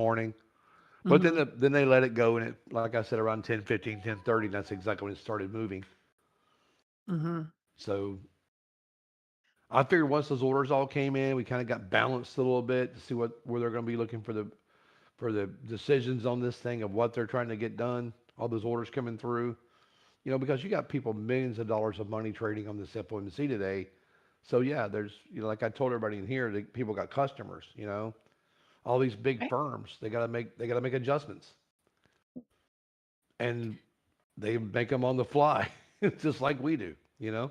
morning. But Mm-hmm. then they let it go, and it, like I said, around 10:15, 10:30, and that's exactly when it started moving. Mm-hmm. So I figured once those orders all came in, we kind of got balanced a little bit to see where they're going to be looking for the decisions on this thing of what they're trying to get done. All those orders coming through, because you got people millions of dollars of money trading on this FOMC today. So yeah, there's like I told everybody in here, people got customers. All these big Right. firms, they got to make adjustments, and they make them on the fly, just like we do. Yeah,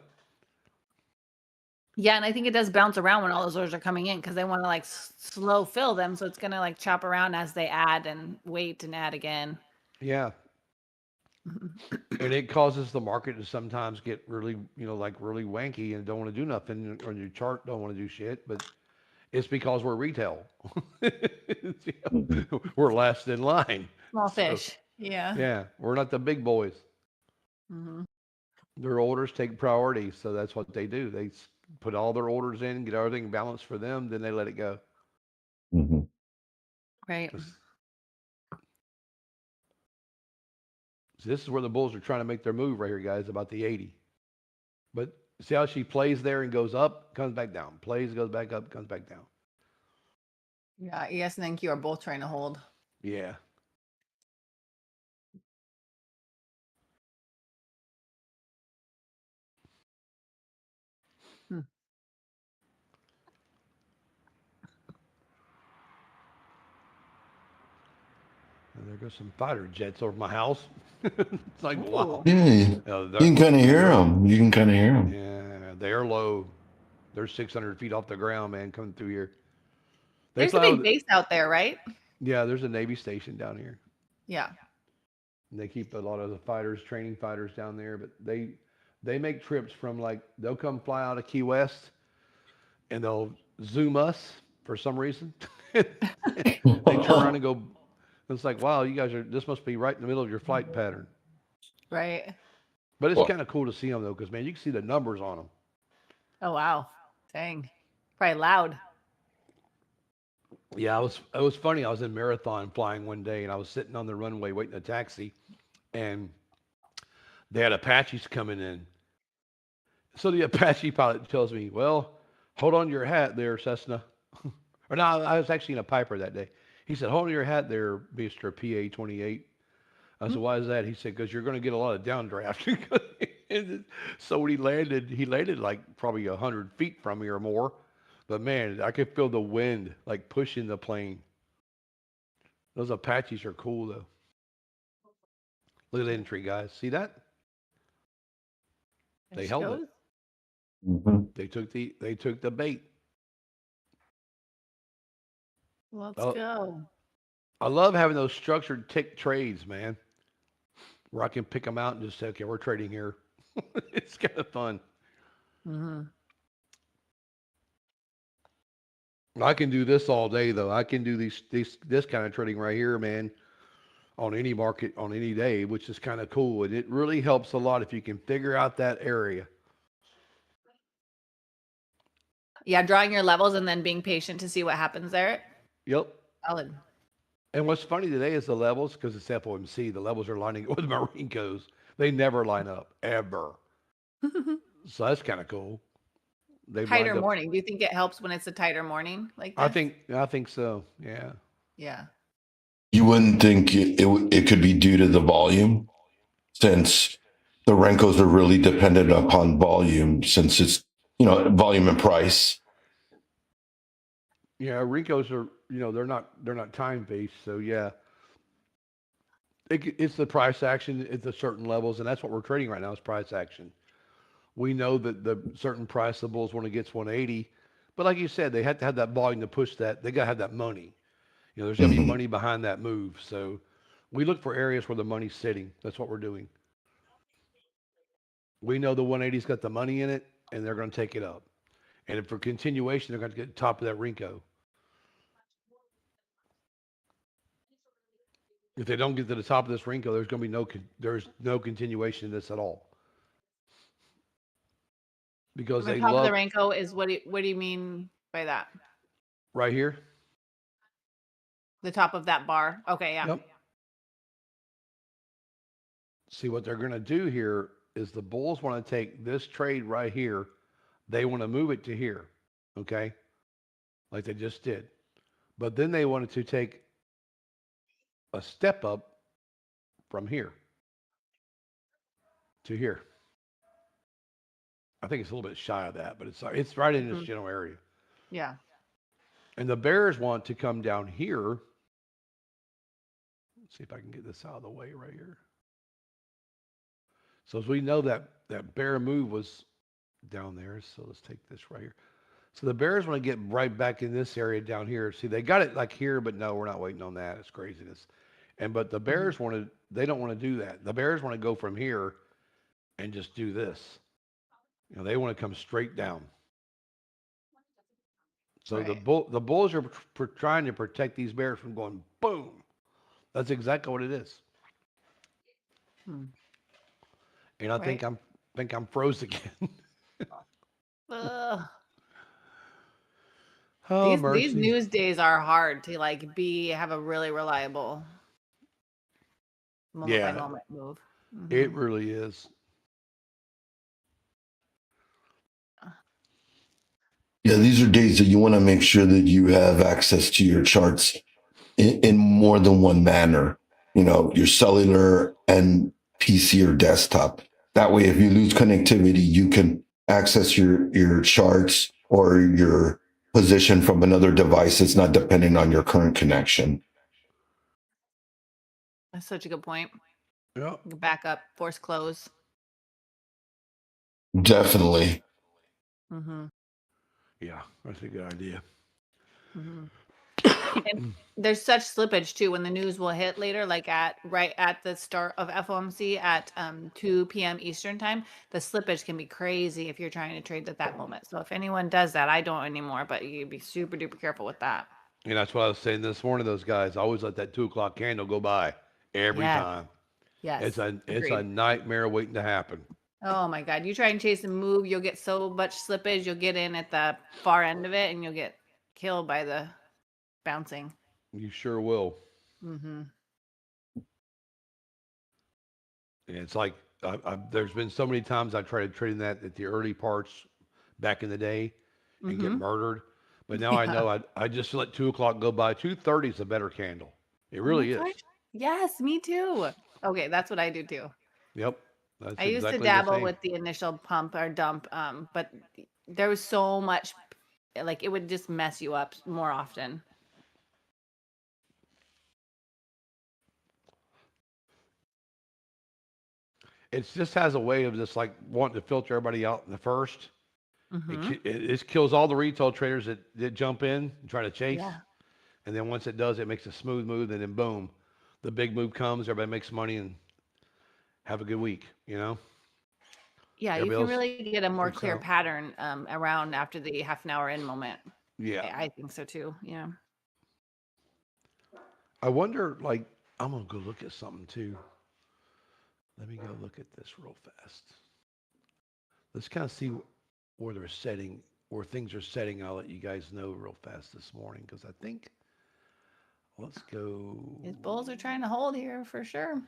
and I think it does bounce around when all those orders are coming in because they want to like slow fill them, so it's gonna like chop around as they add and wait and add again. Yeah, and it causes the market to sometimes get really, like really wanky and don't want to do nothing, or your chart don't want to do shit. But it's because we're retail. Mhm. We're last in line. Small So fish. Yeah. yeah, we're not the big boys. Mm-hmm. Their orders take priority, so that's what they do. Put all their orders in, get everything balanced for them, then they let it go. Mhm. Right. This, this is where the Bulls are trying to make their move right here, guys, about the 80. But see how she plays there and goes up, comes back down. Plays, goes back up, comes back down. Yeah, ES and NQ are both trying to hold. Yeah. Hmm. And there goes some fighter jets over my house. It's like, wow. Ooh. Yeah, you can kind of hear They're them. You can kind of hear them. yeah, they're low. They're 600 feet off the ground, man, coming through here. They There's a fly big over. base out there, right? Yeah, there's a Navy station down here. Yeah. And they keep a lot of the fighters, training fighters down there. But they make trips from like they'll come fly out of Key West and they'll zoom us for some reason. They turn around and go. It's like, wow, you guys are. This must be right in the middle of your flight pattern. Right. But it's Well, kind of cool to see them though, because man, you can see the numbers on them. Oh wow. Dang. Probably loud. Yeah, it was funny. I was in Marathon flying one day, and I was sitting on the runway waiting a taxi, and they had Apaches coming in. So the Apache pilot tells me, "Well, hold on to your hat there, Cessna." Or no, I was actually in a Piper that day. He said, "Hold on to your hat there, Mister PA-28." I Hmm. said, "Why is that?" He said, "Because you're going to get a lot of downdraft." So when he landed like probably 100 feet from me or more. But man, I could feel the wind like pushing the plane. Those Apaches are cool though. Look at the entry, guys. See that? There They she held it. goes. mhm. They took the bait. Let's Oh, go. I love having those structured tick trades, man, where I can pick them out and just say, okay, we're trading here. It's kind of fun. Mm-hmm. I can do this all day though. I can do this kind of trading right here, man, on any market on any day, which is kind of cool. And it really helps a lot if you can figure out that area. Yeah, drawing your levels and then being patient to see what happens there. Yep. Solid. And what's funny today is the levels, because it's FOMC, the levels are lining up with Marinkos. They never line up, ever. So that's kind of cool. They've Tighter lined up. morning. Do you think it helps when it's a tighter morning like I this? think I think so. Yeah. Yeah. You wouldn't think it could be due to the volume, since the Renkos are really dependent upon volume, since it's volume and price. Yeah, Rinkos are, they're not time based. So yeah, it's the price action at the certain levels, and that's what we're trading right now is price action. We know that the certain price the bulls when it gets 180, but like you said, they have to have that volume to push that. They got to have that money. There's got to be Hmm. money behind that move. So we look for areas where the money's sitting. That's what we're doing. We know the 180's got the money in it, and they're going to take it up. And if for continuation, they're going to get top of that Rinko. If they don't get to the top of this Rinko, there's no continuation in this at all because The they top of the love Ranko is what do you mean by that? right here. The top of that bar. Okay, yeah. Yep. See, what they're going to do here is the bulls want to take this trade right here. They want to move it to here. Okay. Like they just did. But then they wanted to take a step up from here to here. I think it's a little bit shy of that, but it's right in this Mhm. general area. Yeah. And the bears want to come down here. Let's see if I can get this out of the way right here. So as we know that bear move was down there, so let's take this right here. So the bears want to get right back in this area down here. See, they got it like here, but no, we're not waiting on that. It's craziness. But the Mhm. bears they don't want to do that. The bears want to go from here and just do this. They want to come straight down. So Right. the bulls are trying to protect these bears from going boom. That's exactly what it is. Hmm. And I Right. think I'm froze again. Ugh. Oh These mercy. news days are hard to like have a really reliable moment by Yeah, moment move. it Hmm. really is. Yeah, these are days that you want to make sure that you have access to your charts in more than one manner. Your cellular and PC or desktop. That way, if you lose connectivity, you can access your charts or your position from another device that's not dependent on your current connection. That's such a good point. Yeah. Back up, force close. Definitely. Hmm. Yeah, that's a good idea. Hmm. And there's such slippage too when the news will hit later, like right at the start of FOMC at 2 p.m. Eastern time. The slippage can be crazy if you're trying to trade at that moment. So if anyone does that, I don't anymore, but you be super duper careful with that. And that's what I was saying this morning. Those guys always let that 2 o'clock candle go by every Yes, time. It's yes, a agreed. nightmare waiting to happen. Oh my God, you try and chase and move, you'll get so much slippage. You'll get in at the far end of it, and you'll get killed by the bouncing. You sure will. Hmm. And it's like there's been so many times I tried trading that at the early parts back in the day and get Hmm. murdered. But now I Yeah. know I just let 2 o'clock go by. 2:30 is a better candle. It Oh my really gosh. is. Yes, me too. Okay, that's what I do too. Yep, I that's used to exactly the dabble same. with the initial pump or dump, but there was so much, like it would just mess you up more often. It just has a way of just like wanting to filter everybody out in the first. Hmm. It kills all the retail traders that jump in and try to chase. Yeah. And then once it does, it makes a smooth move, and then boom, the big move comes. Everybody makes money and have a good week. Yeah, you Everybody can else really get a more freaks clear out. pattern around after the half an hour in moment. Yeah, I think so too. Yeah. I wonder. Like, I'm gonna go look at something too. Let me go look at this real fast. Let's kind of see where they're setting, where things are setting. I'll let you guys know real fast this morning because I think let's go. His bulls are trying to hold here for sure.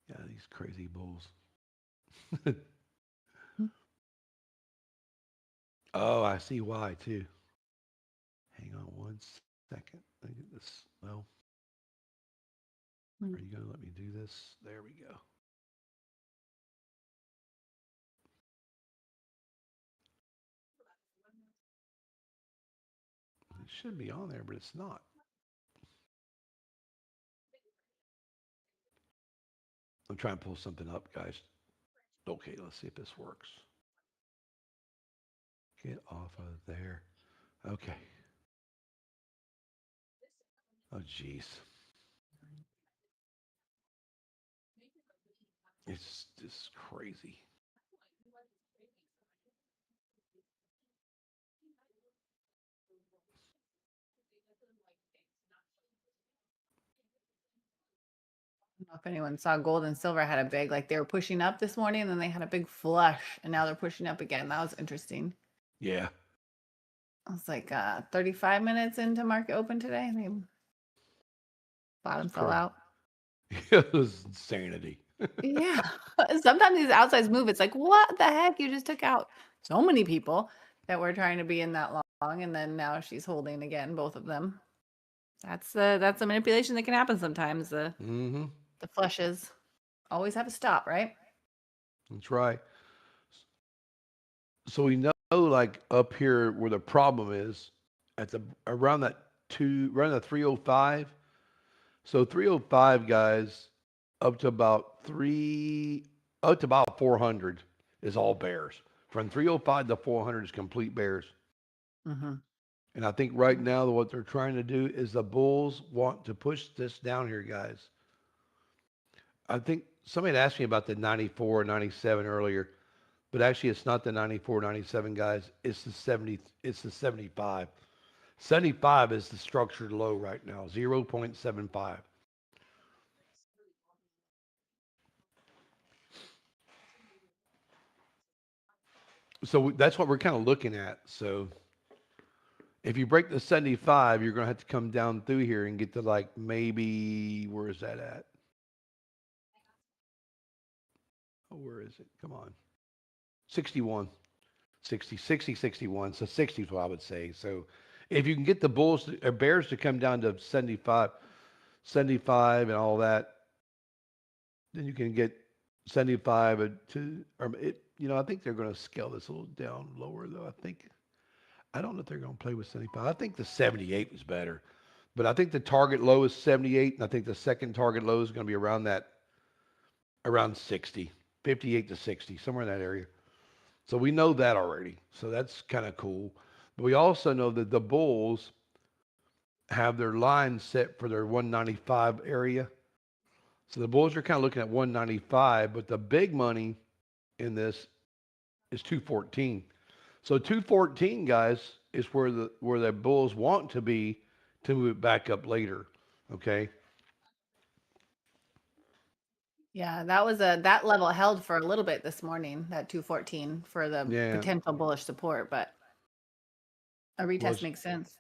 Yeah, these crazy bulls. Oh, I see why too. Hang on one second. Let me get this. Well, are you going to let me do this? There we go. It should be on there, but it's not. I'm trying to pull something up, guys. Okay, let's see if this works. Get off of there. Okay. Oh, jeez. It's just crazy. I don't know if anyone saw gold and silver had a big, like they were pushing up this morning and then they had a big flush and now they're pushing up again. That was interesting. Yeah. It's like 35 minutes into market open today. I think bottom It's fell crazy. out. It was insanity. Yeah. Sometimes these outsides move. It's like, what the heck? You just took out so many people that were trying to be in that long, and then now she's holding again, both of them. That's the manipulation that can happen sometimes. Mm-hmm. The flushes always have a stop, right? That's right. So we know, like up here, where the problem is at the around the 305. So 305 guys up to about three up to about 400 is all bears. From 305 to 400 is complete bears. Mm-hmm. And I think right now what they're trying to do is the bulls want to push this down here, guys. I think somebody had asked me about the 94, 97 earlier, but actually it's not the 94, 97 guys. It's the 70. It's the 75. 75 is the structured low right now, 0.75. So that's what we're kind of looking at. So if you break the 75, you're going to have to come down through here and get to like maybe, where is that at? Oh, where is it? Come on. 61, 60, 60, 61. So 60 is what I would say. So if you can get the bulls or bears to come down to 75, 75 and all that, then you can get 75 to, or it, I think they're going to scale this a little down lower though. I don't know if they're going to play with 75. I think the 78 was better. But I think the target low is 78, and I think the second target low is going to be around 60, 58 to 60, somewhere in that area. So we know that already. So that's kind of cool. But we also know that the bulls have their line set for their 195 area. So the bulls are kind of looking at 195, but the big money in this is 214. So 214, guys, is where the bulls want to be to move it back up later. Okay. Yeah, that level held for a little bit this morning, that 214 for the Yeah. potential bullish support, but a Well, retest makes sense.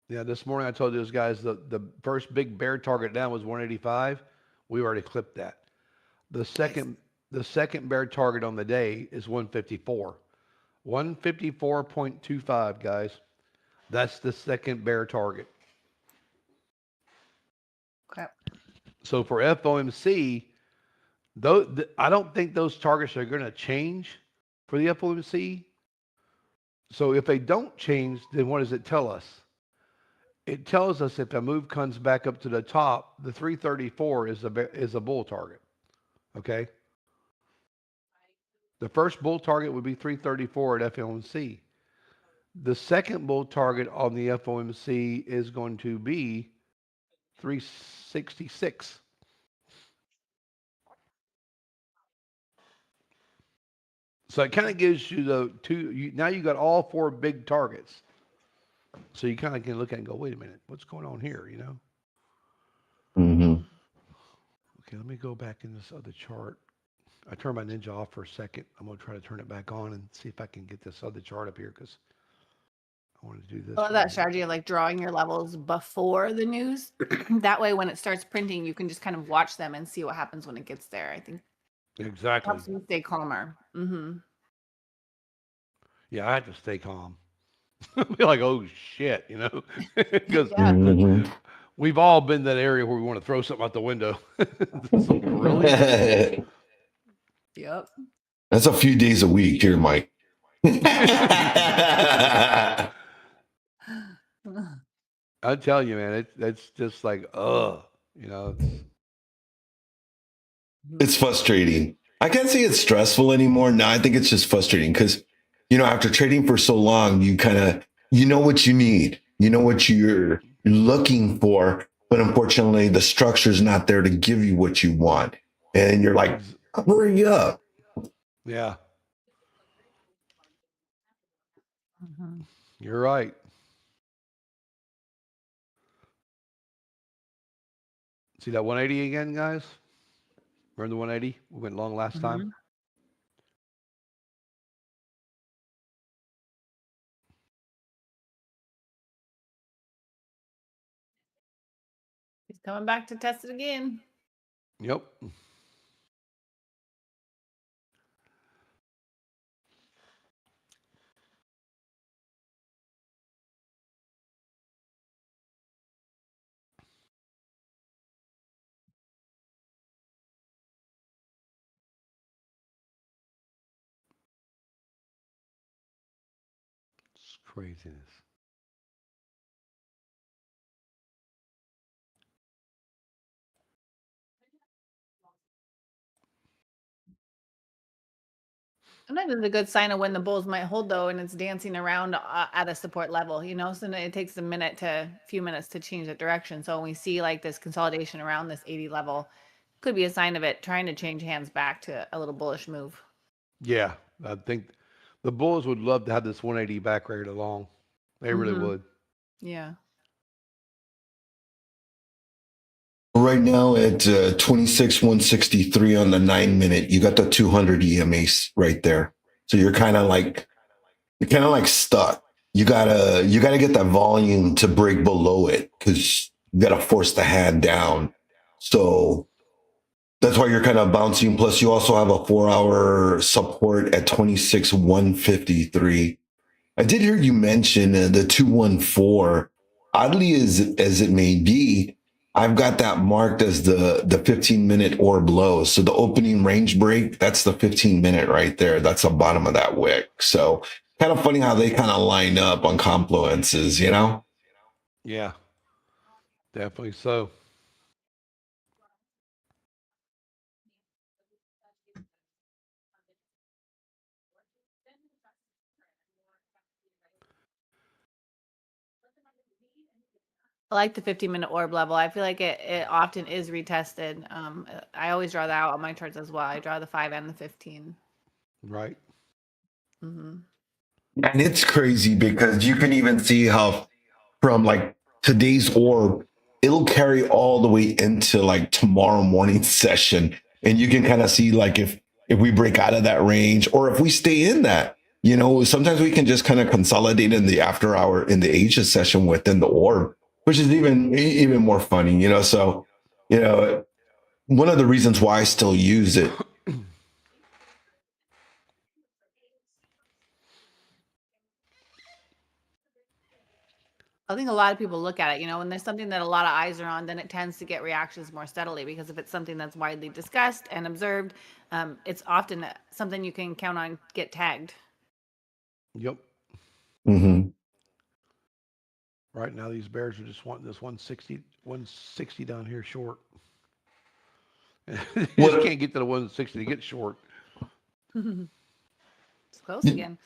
yeah. This morning I told those guys the first big bear target down was 185. We already clipped that. The Nice. second the second bear target on the day is 154. 154.25, guys. That's the second bear target. Okay. So for FOMC, though, I don't think those targets are going to change for the FOMC. So if they don't change, then what does it tell us? It tells us if a move comes back up to the top, the 334 is a bull target. Okay, the first bull target would be 334 at FOMC. The second bull target on the FOMC is going to be 366. So it kind of gives you the two. Now you got all four big targets. So you kind of can look at it and go, wait a minute, what's going on here? Hmm. Okay, let me go back in this other chart. I turned my Ninja off for a second. I'm going to try to turn it back on and see if I can get this other chart up here because I want to do I this love right that here. strategy of like drawing your levels before the news. That way, when it starts printing, you can just kind of watch them and see what happens when it gets there. I think Exactly. helps me stay calmer. Mm-hmm. Yeah, I have to stay calm. Be like, oh shit, because Yeah. Hmm. we've all been in that area where we want to throw something out the window. It's like, really? Yep. That's a few days a week here, Mike. I tell you, man, it's just like, It's frustrating. I can't say it's stressful anymore. No, I think it's just frustrating because, after trading for so long, you know what you need, you know what you're looking for, but unfortunately, the structure's not there to give you what you want, and you're like, ex- hurry up. yeah, Mhm. you're right. See that 180 again, guys? Remember the 180? We went long last time. Mhm. Coming back to test it again. Yep. It's craziness. Sometimes it's a good sign of when the bulls might hold though, and it's dancing around at a support level. So it takes few minutes to change the direction. So when we see like this consolidation around this 80 level, could be a sign of it trying to change hands back to a little bullish move. Yeah, I think the Bulls would love to have this 180 back right along. They really Mm-hmm. would. Yeah. Right now at 26 163 on the 9 minute, you got the 200 EMA right there. So you're kind of like stuck. You gotta get that volume to break below it because you gotta force the hand down. So that's why you're kind of bouncing. Plus, you also have a 4 hour support at 26 153. I did hear you mention the 214. Oddly as it may be, I've got that marked as the 15-minute orb low. So the opening range break, that's the 15-minute right there. That's the bottom of that wick. So kind of funny how they kind of line up on confluences, you know? Yeah, definitely so. I like the 15-minute orb level. I feel like it often is retested. I always draw that out on my charts as well. I draw the 5 and the 15. Right. Mm-hmm. And it's crazy because you can even see how from like today's orb, it'll carry all the way into like tomorrow morning session. And you can kind of see like if we break out of that range or if we stay in that, sometimes we can just kind of consolidate in the after hour in the Asia session within the orb, which is even more funny. So, you know, one of the reasons why I still use it. I think a lot of people look at it, when there's something that a lot of eyes are on, then it tends to get reactions more steadily because if it's something that's widely discussed and observed, it's often something you can count on get tagged. Yep. Mhm. Right now, these bears are just wanting this 160 down here short. You just What can't get to the 160 to get short. It's close again.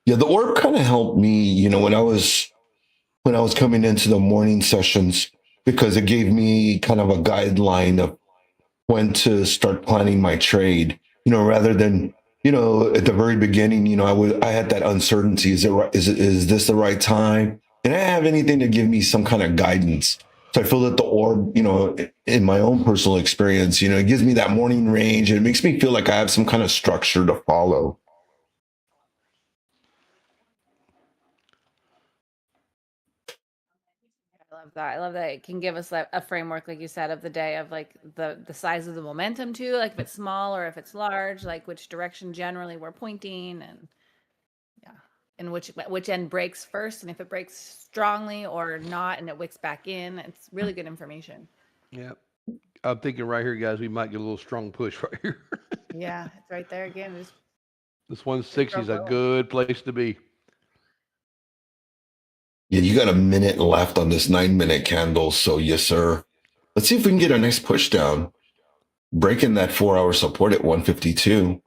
Yeah, the orb kind of helped me, when I was coming into the morning sessions because it gave me kind of a guideline of when to start planning my trade, rather than, at the very beginning, I had that uncertainty. Is it right? Is this the right time? And I didn't have anything to give me some kind of guidance. So I feel that the orb, in my own personal experience, it gives me that morning range and it makes me feel like I have some kind of structure to follow. I love that. I love that it can give us a framework, like you said, of the day of like the size of the momentum too, like if it's small or if it's large, like which direction generally we're pointing, and yeah, and which end breaks first, and if it breaks strongly or not, and it wicks back in. It's really good information. Yeah. I'm thinking right here, guys, we might get a little strong push right here. Yeah, it's right there again. This Just 160 is broke a low. good place to be. Yeah, you got a minute left on this 9 minute candle. So yes, sir. Let's see if we can get a nice push down, breaking that 4 hour support at 152.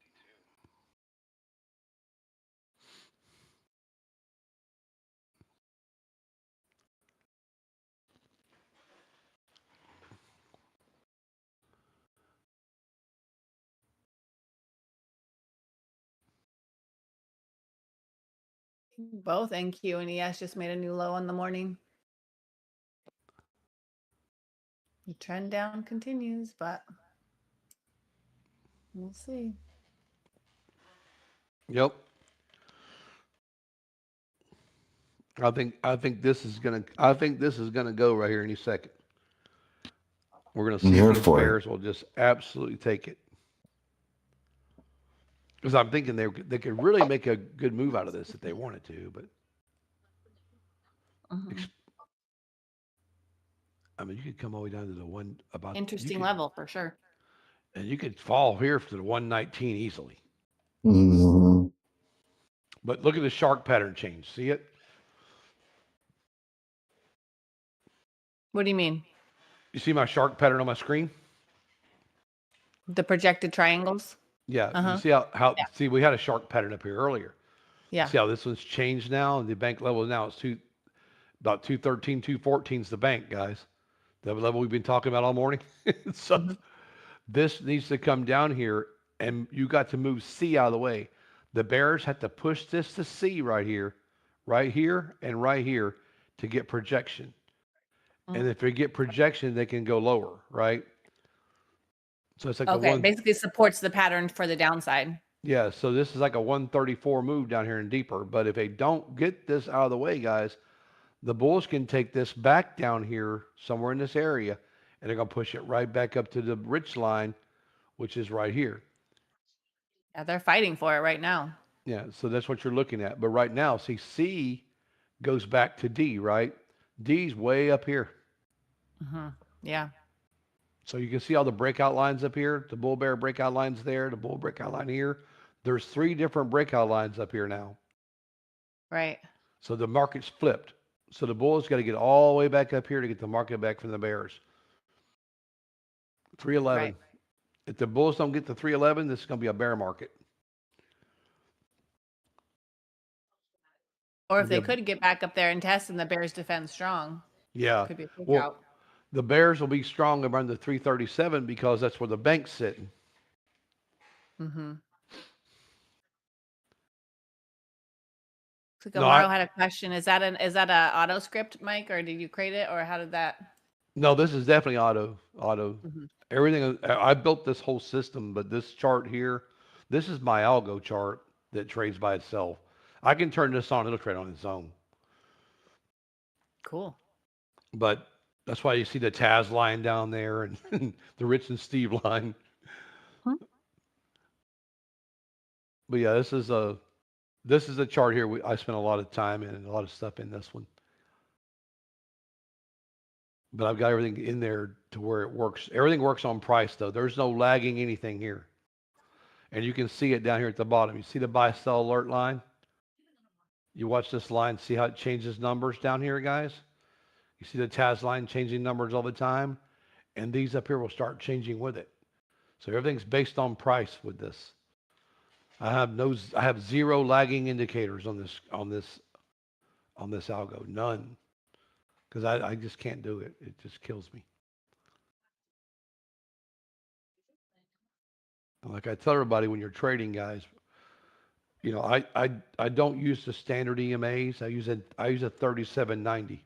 Both NQ and ES just made a new low in the morning. The trend down continues, but we'll see. Yep. I think this is gonna go right here any second. We're gonna I'm see if here these for it. bears will just absolutely take it. Because I'm thinking they could really make a good move out of this if they wanted to. But Mhm. I mean, you could come all the way down to the one about you Interesting could, level for sure. and you could fall here to the 119 easily. Hmm. But look at the shark pattern change. See it? What do you mean? You see my shark pattern on my screen? The projected triangles? Yeah. You Uh-huh. see how Yeah. see we had a shark pattern up here earlier. Yeah. See how this one's changed now? And the bank level now is about 213, 214 is the bank, guys. The level we've been talking about all morning. So Mhm. this needs to come down here, and you got to move C out of the way. The Bears have to push this to C right here, and right here to get projection. And Mm. if they get projection, they can go lower, right? So it's like a Okay, one, basically supports the pattern for the downside. yeah. So this is like a 134 move down here and deeper. But if they don't get this out of the way, guys, the Bulls can take this back down here somewhere in this area, and they're gonna push it right back up to the rich line, which is right here. Yeah, they're fighting for it right now. Yeah, so that's what you're looking at. But right now, see, C goes back to D, right? D's way up here. Yeah. So you can see all the breakout lines up here, the bull bear breakout lines there, the bull breakout line here. There's three different breakout lines up here now. Right. So the market's flipped. So the bulls got to get all the way back up here to get the market back from the bears. Right. 311. If the bulls don't get to 311, this is going to be a bear market. Or if It'll be they a, could get back up there and test and the Bears defend strong, yeah. could be a fake Well, out. the bears will be strong around the 337 because that's where the bank's sitting. Mm-hmm. So No, I Gamaro had a question. Is that a auto script, Mike, or did you create it, or how did that? No, this is definitely auto. Hmm. Everything I built this whole system, but this chart here, this is my algo chart that trades by itself. I can turn this on; it'll trade on its own. Cool. But that's why you see the Taz line down there and the Rich and Steve line. Hmm. But yeah, this is a chart here. I spent a lot of time and a lot of stuff in this one. But I've got everything in there to where it works. Everything works on price though. There's no lagging anything here. And you can see it down here at the bottom. You see the buy sell alert line? You watch this line, see how it changes numbers down here, guys? You see the TAS line changing numbers all the time? And these up here will start changing with it. So everything's based on price with this. I have zero lagging indicators on this algo. None. Because I just can't do it. It just kills me. Like I tell everybody when you're trading, guys, I don't use the standard EMAs. I use a 3790.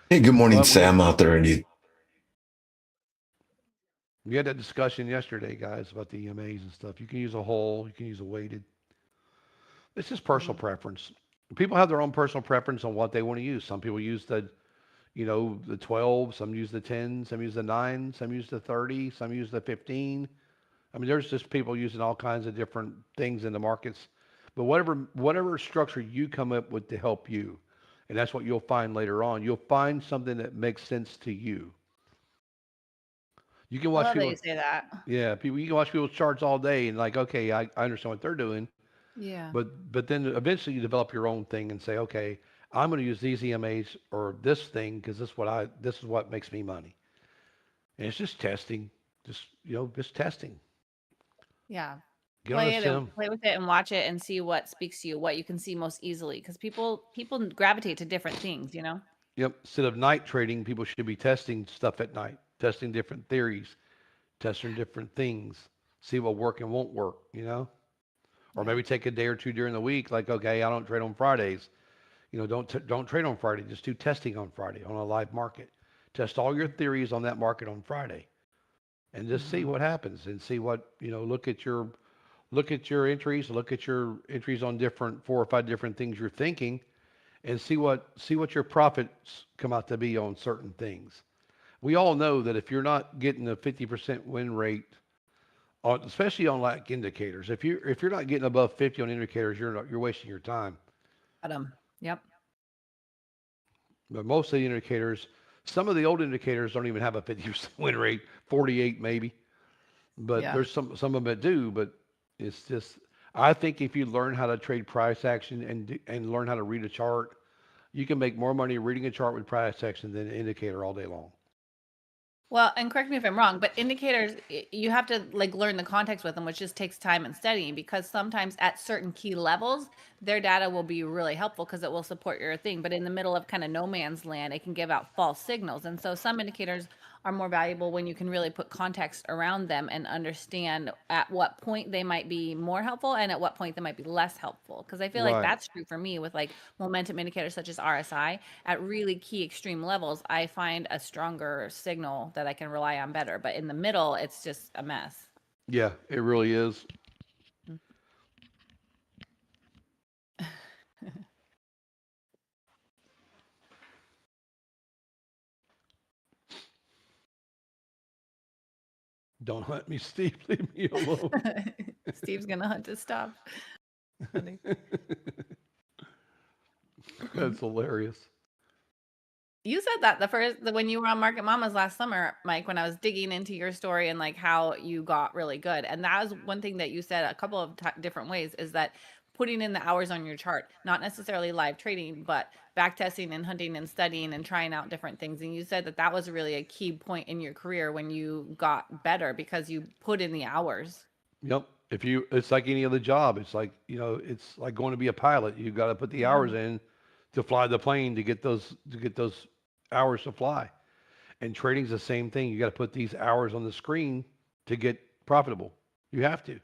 Hey, good morning, Well, Sam, out there. And we had that discussion yesterday, guys, about the EMAs and stuff. You can use a whole, you can use a weighted. It's just personal Hmm. preference. People have their own personal preference on what they want to use. Some people use the 12, some use the 10, some use the 9, some use the 30, some use the 15. I mean, there's just people using all kinds of different things in the markets. But whatever structure you come up with to help you, and that's what you'll find later on. You'll find something that makes sense to you. You can I watch love that people, you say that. yeah, people. You can watch people's charts all day and like, okay, I understand what they're doing, Yeah. but then eventually you develop your own thing and say, okay, I'm going to use these EMAs or this thing because this is what makes me money. And it's just testing, just testing. Yeah. Get on a sim. Play with it and watch it and see what speaks to you, what you can see most easily. Because people gravitate to different things. Yep. Instead of night trading, people should be testing stuff at night, testing different theories, testing different things, see what work and won't work. Or Yeah. maybe take a day or two during the week, like, okay, I don't trade on Fridays. Don't trade on Friday. Just do testing on Friday on a live market. Test all your theories on that market on Friday, and just see Hmm. what happens and see what look at your entries, look at your entries on different 4 or 5 different things you're thinking, and see what your profits come out to be on certain things. We all know that if you're not getting a 50% win rate especially on like indicators, if you're not getting above 50 on indicators, you're wasting your time. Got 'em. Yep. But most of the indicators, some of the old indicators don't even have a 50% win rate, 48 maybe. But Yeah. there's some of them that do. But it's just, I think if you learn how to trade price action and learn how to read a chart, you can make more money reading a chart with price action than an indicator all day long. Well, and correct me if I'm wrong, but indicators, you have to like learn the context with them, which just takes time and studying because sometimes at certain key levels, their data will be really helpful because it will support your thing. But in the middle of kind of no man's land, it can give out false signals. And so some indicators are more valuable when you can really put context around them and understand at what point they might be more helpful and at what point they might be less helpful. Because I feel like Right. that's true for me with like momentum indicators such as RSI at really key extreme levels, I find a stronger signal that I can rely on better. But in the middle, it's just a mess. Yeah, it really is. Don't hunt me, Steve. Leave me alone. Steve's gonna hunt to stop. Funny. That's hilarious. You said that when you were on Market Mamas last summer, Mike, when I was digging into your story and like how you got really good. And that was one thing that you said a couple of different ways is that putting in the hours on your chart, not necessarily live trading, but back testing and hunting and studying and trying out different things. And you said that that was really a key point in your career when you got better because you put in the hours. Yep. It's like any other job. It's like going to be a pilot. You've got to put the hours Mhm. in to fly the plane to get those hours to fly. And trading's the same thing. You got to put these hours on the screen to get profitable. You have to,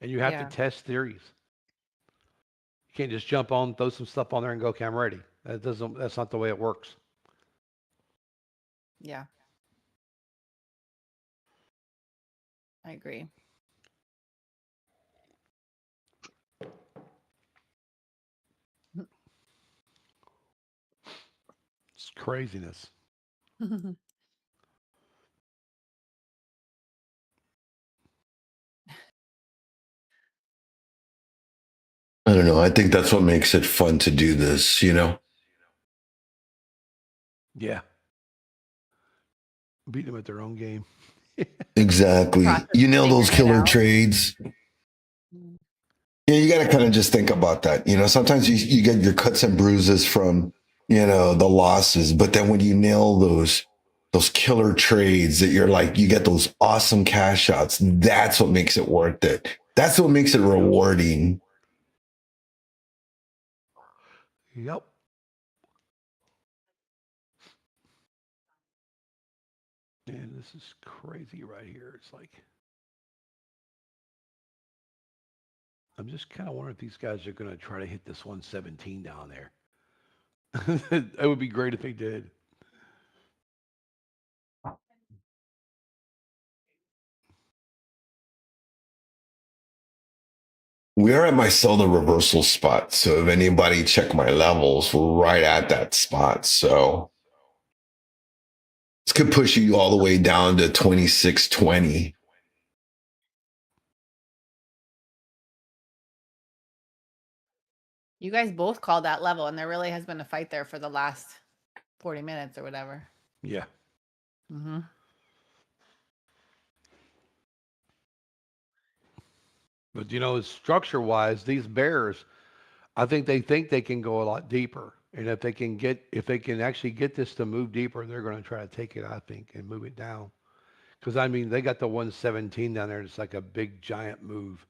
and you have to Yeah. test theories. You can't just jump on, throw some stuff on there, and go, "Okay, I'm ready." That doesn't. That's not the way it works. Yeah. I agree. It's craziness. I don't know. I think that's what makes it fun to do this, you know? Yeah, beat them at their own game. Exactly. Process You nail those figuring it killer out. trades. Mm. Yeah, you got to kind of just think about that. You know, sometimes you get your cuts and bruises from, the losses, but then when you nail those killer trades that you're like, you get those awesome cash outs. That's what makes it worth it. That's what makes it Yep. rewarding. Yep. And this is crazy right here. It's like I'm just kind of wondering if these guys are going to try to hit this 117 down there. It would be great if they did. We're at my seller reversal spot. So if anybody check my levels, we're right at that spot. So this could push you all the way down to 2620. You guys both called that level, and there really has been a fight there for the last 40 minutes or whatever. Yeah. Hmm. But structure wise, these bears, I think they can go a lot deeper. And if they can actually get this to move deeper, they're going to try to take it, I think, and move it down. Because I mean, they got the 117 down there. It's like a big giant move.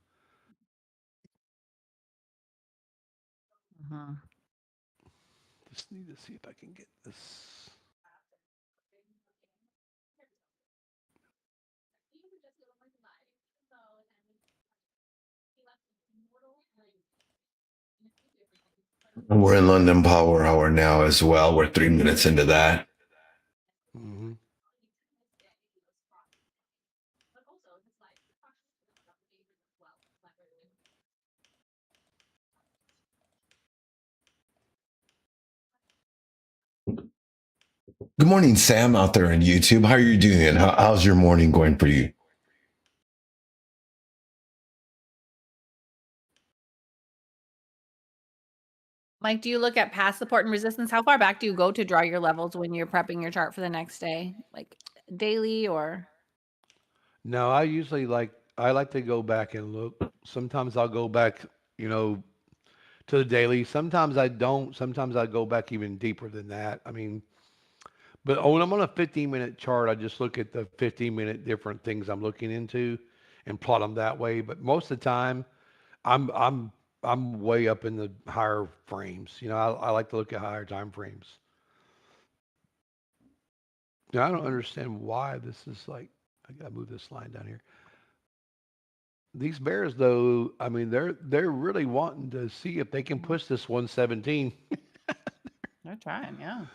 Hmm. Just need to see if I can get this. We're in London Power Hour now as well. We're 3 minutes into that. Hmm. Good morning, Sam, out there on YouTube. How are you doing? How's your morning going for you? Mike, do you look at past support and resistance? How far back do you go to draw your levels when you're prepping your chart for the next day? Like daily or? No, I like to go back and look. Sometimes I'll go back, you know, to the daily. Sometimes I don't. Sometimes I go back even deeper than that. I mean, but when I'm on a 15-minute chart, I just look at the 15-minute different things I'm looking into and plot them that way. But most of the time, I'm I'm I'm way up in the higher frames. You know, I like to look at higher time frames. Now, I don't understand why this is like. I gotta move this line down here. These Bears, though, I mean, they're really wanting to see if they can push this 117. They're trying, yeah.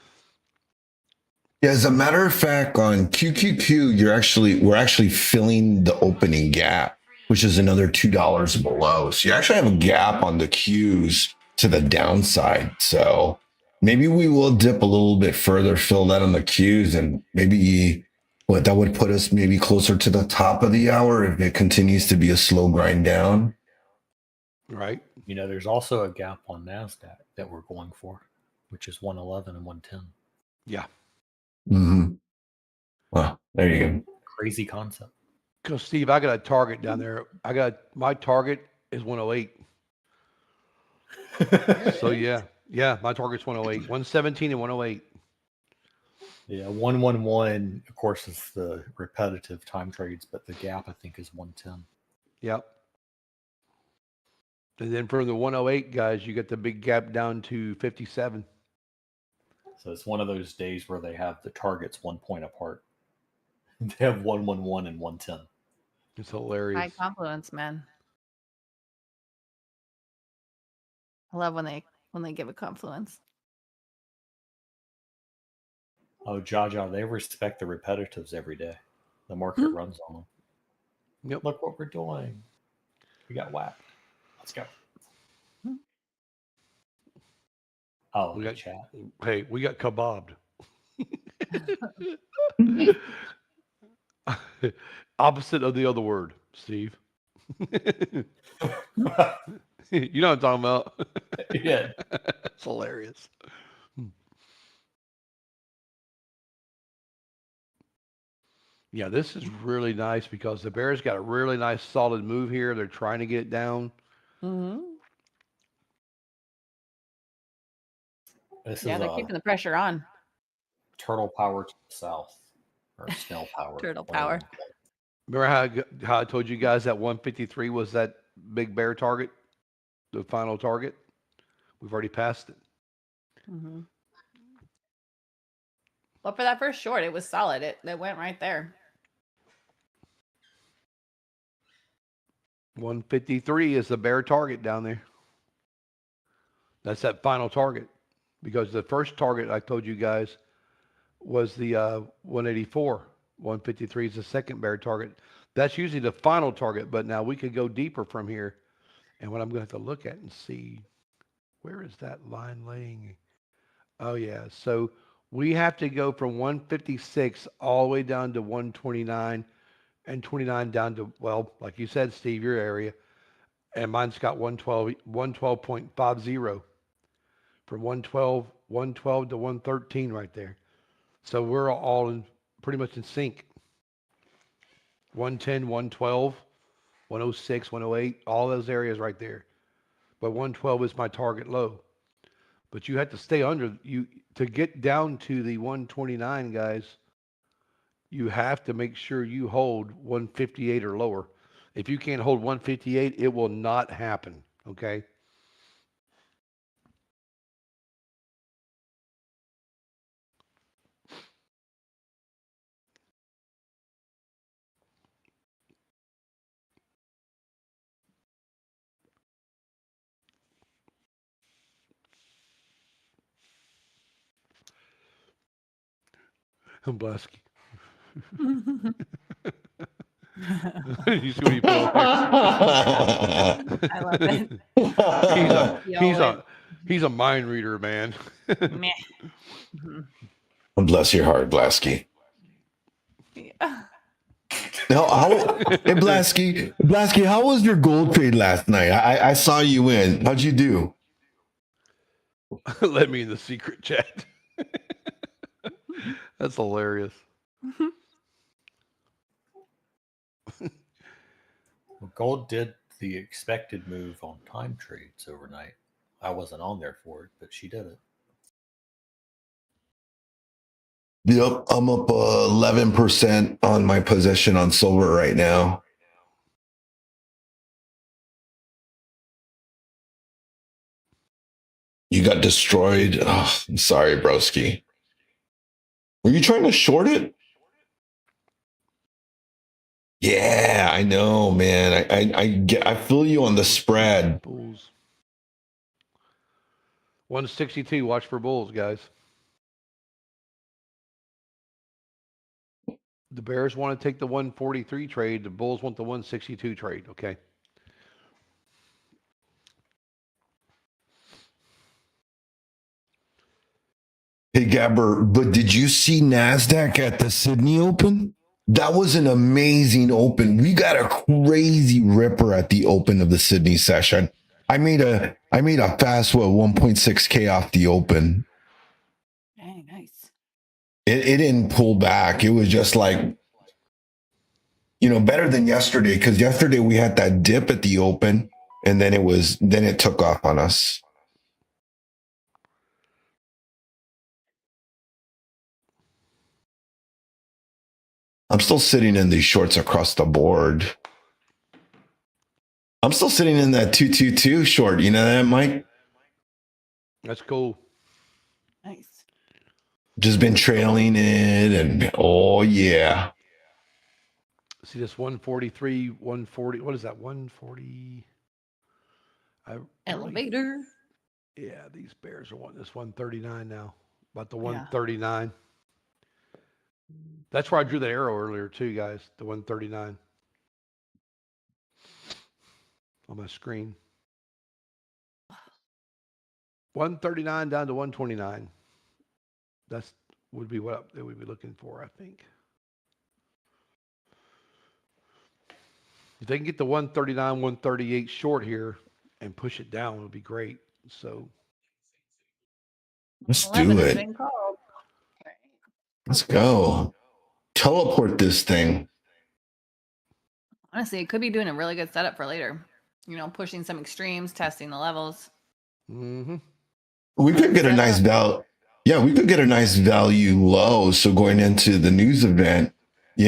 Yeah, as a matter of fact, on QQQ, we're actually filling the opening gap, which is another $2 below. So you actually have a gap on the Qs to the downside. So maybe we will dip a little bit further, fill that on the Qs, and maybe what that would put us maybe closer to the top of the hour if it continues to be a slow grind down. Right? There's also a gap on NASDAQ that we're going for, which is 111 and 110. Yeah. Mm-hmm. Well, there you go. Crazy concept. Because Steve, I got a target down there. My target is 108. So yeah, my target's 108, 117 and 108. Yeah, 111, of course, is the repetitive time trades, but the gap, I think, is 110. Yep. And then from the 108 guys, you get the big gap down to 57. So it's one of those days where they have the targets 1 point apart. They have 111 and 110. It's hilarious. High confluence, man. I love when they give a confluence. Oh, Jaja, they respect the repetitives every day. The market runs on them. Yep. Look what we're doing. We got whacked. Let's go. Oh, We the got chat. Hey, we got kebabbed. Opposite of the other word, Steve. You know what I'm talking about. Yeah. It's hilarious. Yeah, this is really nice because the Bears got a really nice solid move here. They're trying to get it down. Mm-hmm. This Yeah, is they're a keeping the pressure on. turtle power to the south, or snail power. Turtle whatever you power. wanna call it. Remember how I told you guys that 153 was that big bear target, the final target? We've already passed it. Mm-hmm. Well, for that first short, it was solid. It went right there. 153 is the bear target down there. That's that final target because the first target I told you guys was the 184. 153 is the second bear target. That's usually the final target, but now we could go deeper from here. And what I'm going to have to look at and see, where is that line laying? Oh, yeah. So we have to go from 156 all the way down to 129 and 29 down to, well, like you said, Steve, your area. And mine's got 112, 112.50 from 112 to 113 right there. So we're all in pretty much in sync. 110, 112, 106, 108, all those areas right there. But 112 is my target low. But you have to stay under you to get down to the 129 guys. You have to make sure you hold 158 or lower. If you can't hold 158, it will not happen. Okay. Blesky. You see what he put on there? I love it. he's a He he's always a he's a mind reader, man. meh. Mhm. Bless your heart, Blasky. Yeah. No, hey Blasky, how was your gold trade last night? I saw you in. How'd you do? Let me in the secret chat. That's hilarious. Well, gold did the expected move on time trades overnight. I wasn't on there for it, but she did it. Yep, I'm up 11% on my position on silver right now. You got destroyed. Oh, I'm sorry, broski. Were you trying to short it? Yeah, I know, man. I feel you on the spread. Bulls. 162. Watch for bulls, guys. The Bears want to take the 143 trade. The Bulls want the 162 trade. Okay. Hey, Gabber, but did you see NASDAQ at the Sydney Open? That was an amazing open. We got a crazy ripper at the open of the Sydney session. I made a fast 1.6K off the open. Dang, nice. It didn't pull back. It was just like, better than yesterday, because yesterday we had that dip at the open and then it took off on us. I'm still sitting in these shorts across the board. I'm still sitting in that 222 short. You know that, Mike? That's cool. Nice. Just been trailing it, and oh yeah. See this 143, 140. What is that? 140. Elevator. Yeah, these Bears are wanting this 139 now. About the Yeah. 139. That's where I drew the arrow earlier too, guys. The 139 on my screen. 139 down to 129. That's would be what they would be looking for, I think. If they can get the 139, 138 short here and push it down, it would be great. So Let's 11 do has it. been called. Let's go. Teleport this thing. Honestly, it could be doing a really good setup for later. Pushing some extremes, testing the levels. mm-hmm. We could get a nice value. Yeah, we could get a nice value low. So going into the news event, we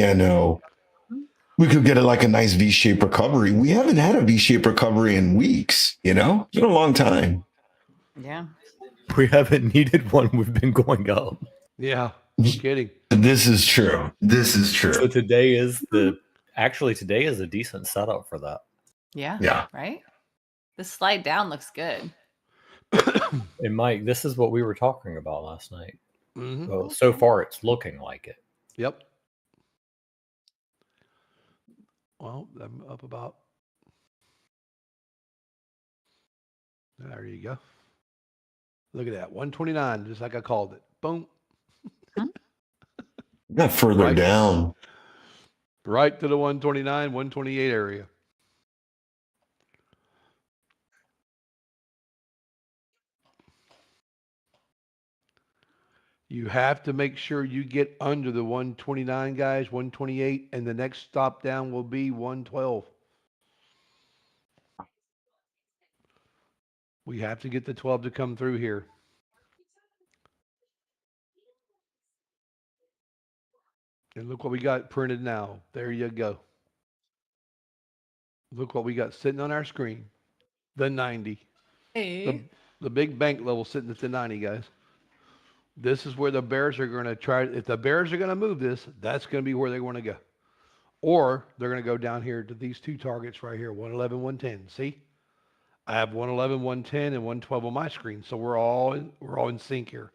could get a nice V-shaped recovery. We haven't had a V-shaped recovery in weeks. It's been a long time. Yeah. We haven't needed one. We've been going up. Yeah, no kidding. This is true. So today is a decent setup for that. Yeah. Yeah. Right? The slide down looks good. And Mike, this is what we were talking about last night. Mm-hmm. Well, so far it's looking like it. Yep. Well, I'm up about. There you go. Look at that. 129, just like I called it. Boom. Not further Right. down. Right to the 129, 128 area. You have to make sure you get under the 129, guys, 128, and the next stop down will be 112. We have to get the 12 to come through here. And look what we got printed now. There you go. Look what we got sitting on our screen. The 90. Hey. The big bank level sitting at the 90, guys. This is where the Bears are going to try. If the Bears are going to move this, that's going to be where they want to go. Or they're going to go down here to these two targets right here, 111, 110. See? I have 111, 110, and 112 on my screen. So we're all in sync here.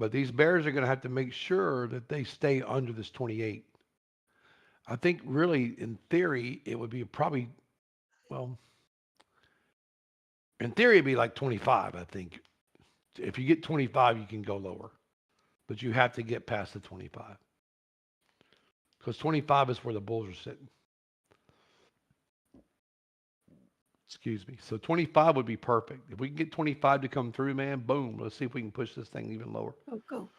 But these bears are going to have to make sure that they stay under this 28. I think really, in theory, it would be probably, well, in theory, it'd be like 25, I think. If you get 25, you can go lower, but you have to get past the 25 because 25 is where the bulls are sitting. Excuse me. So 25 would be perfect. If we can get 25 to come through, man, boom. Let's see if we can push this thing even lower. Go.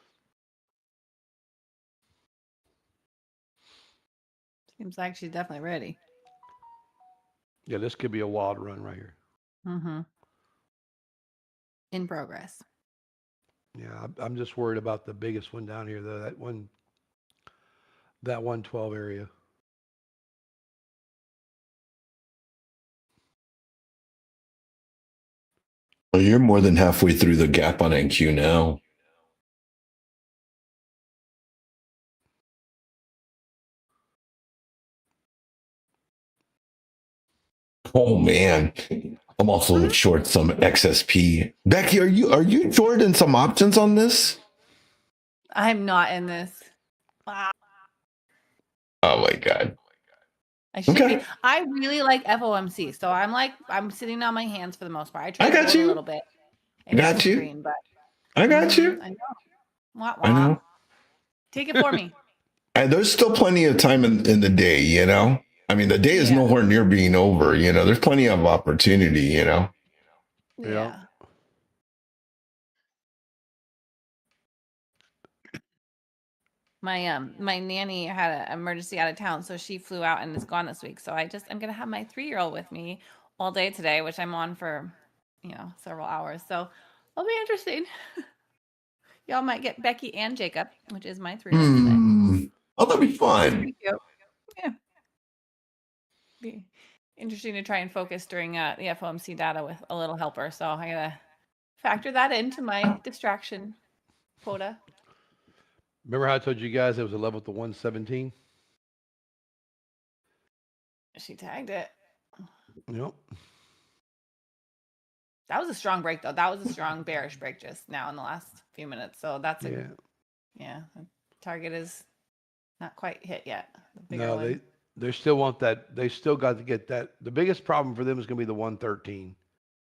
Seems like she's definitely ready. Yeah, this could be a wild run right here. Mm-hmm. In progress. Yeah, I'm just worried about the biggest one down here, though. That 112 area. Well, you're more than halfway through the gap on NQ now. Oh man, I'm also short some XSP. Becky, are you short in some options on this? I'm not in this. Wow. Oh my god. I should Okay. be. I really like FOMC, so I'm sitting on my hands for the most part. I try I to got hold a you. little bit. I got you. Screen, but I got you. I know. Wah, I wah. know. Take it for me. And there's still plenty of time in the day, you know? I mean, the day is Yeah. nowhere near being over, you know? There's plenty of opportunity, you know? Yeah. My nanny had an emergency out of town, so she flew out and is gone this week. So I'm gonna have my 3-year-old with me all day today, which I'm on for, several hours. So it'll be interesting. Y'all might get Becky and Jacob, which is my 3-year-old today. Oh, that'd be fun. Pretty cute. Yeah. Be interesting to try and focus during the FOMC data with a little helper. So I gotta factor that into my distraction quota. Remember how I told you guys it was a level with the 117? She tagged it. Yep. That was a strong break, though. That was a strong bearish break just now in the last few minutes. So that's the target is not quite hit yet. The bigger No, one. they still want that. They still got to get that. The biggest problem for them is going to be the 113.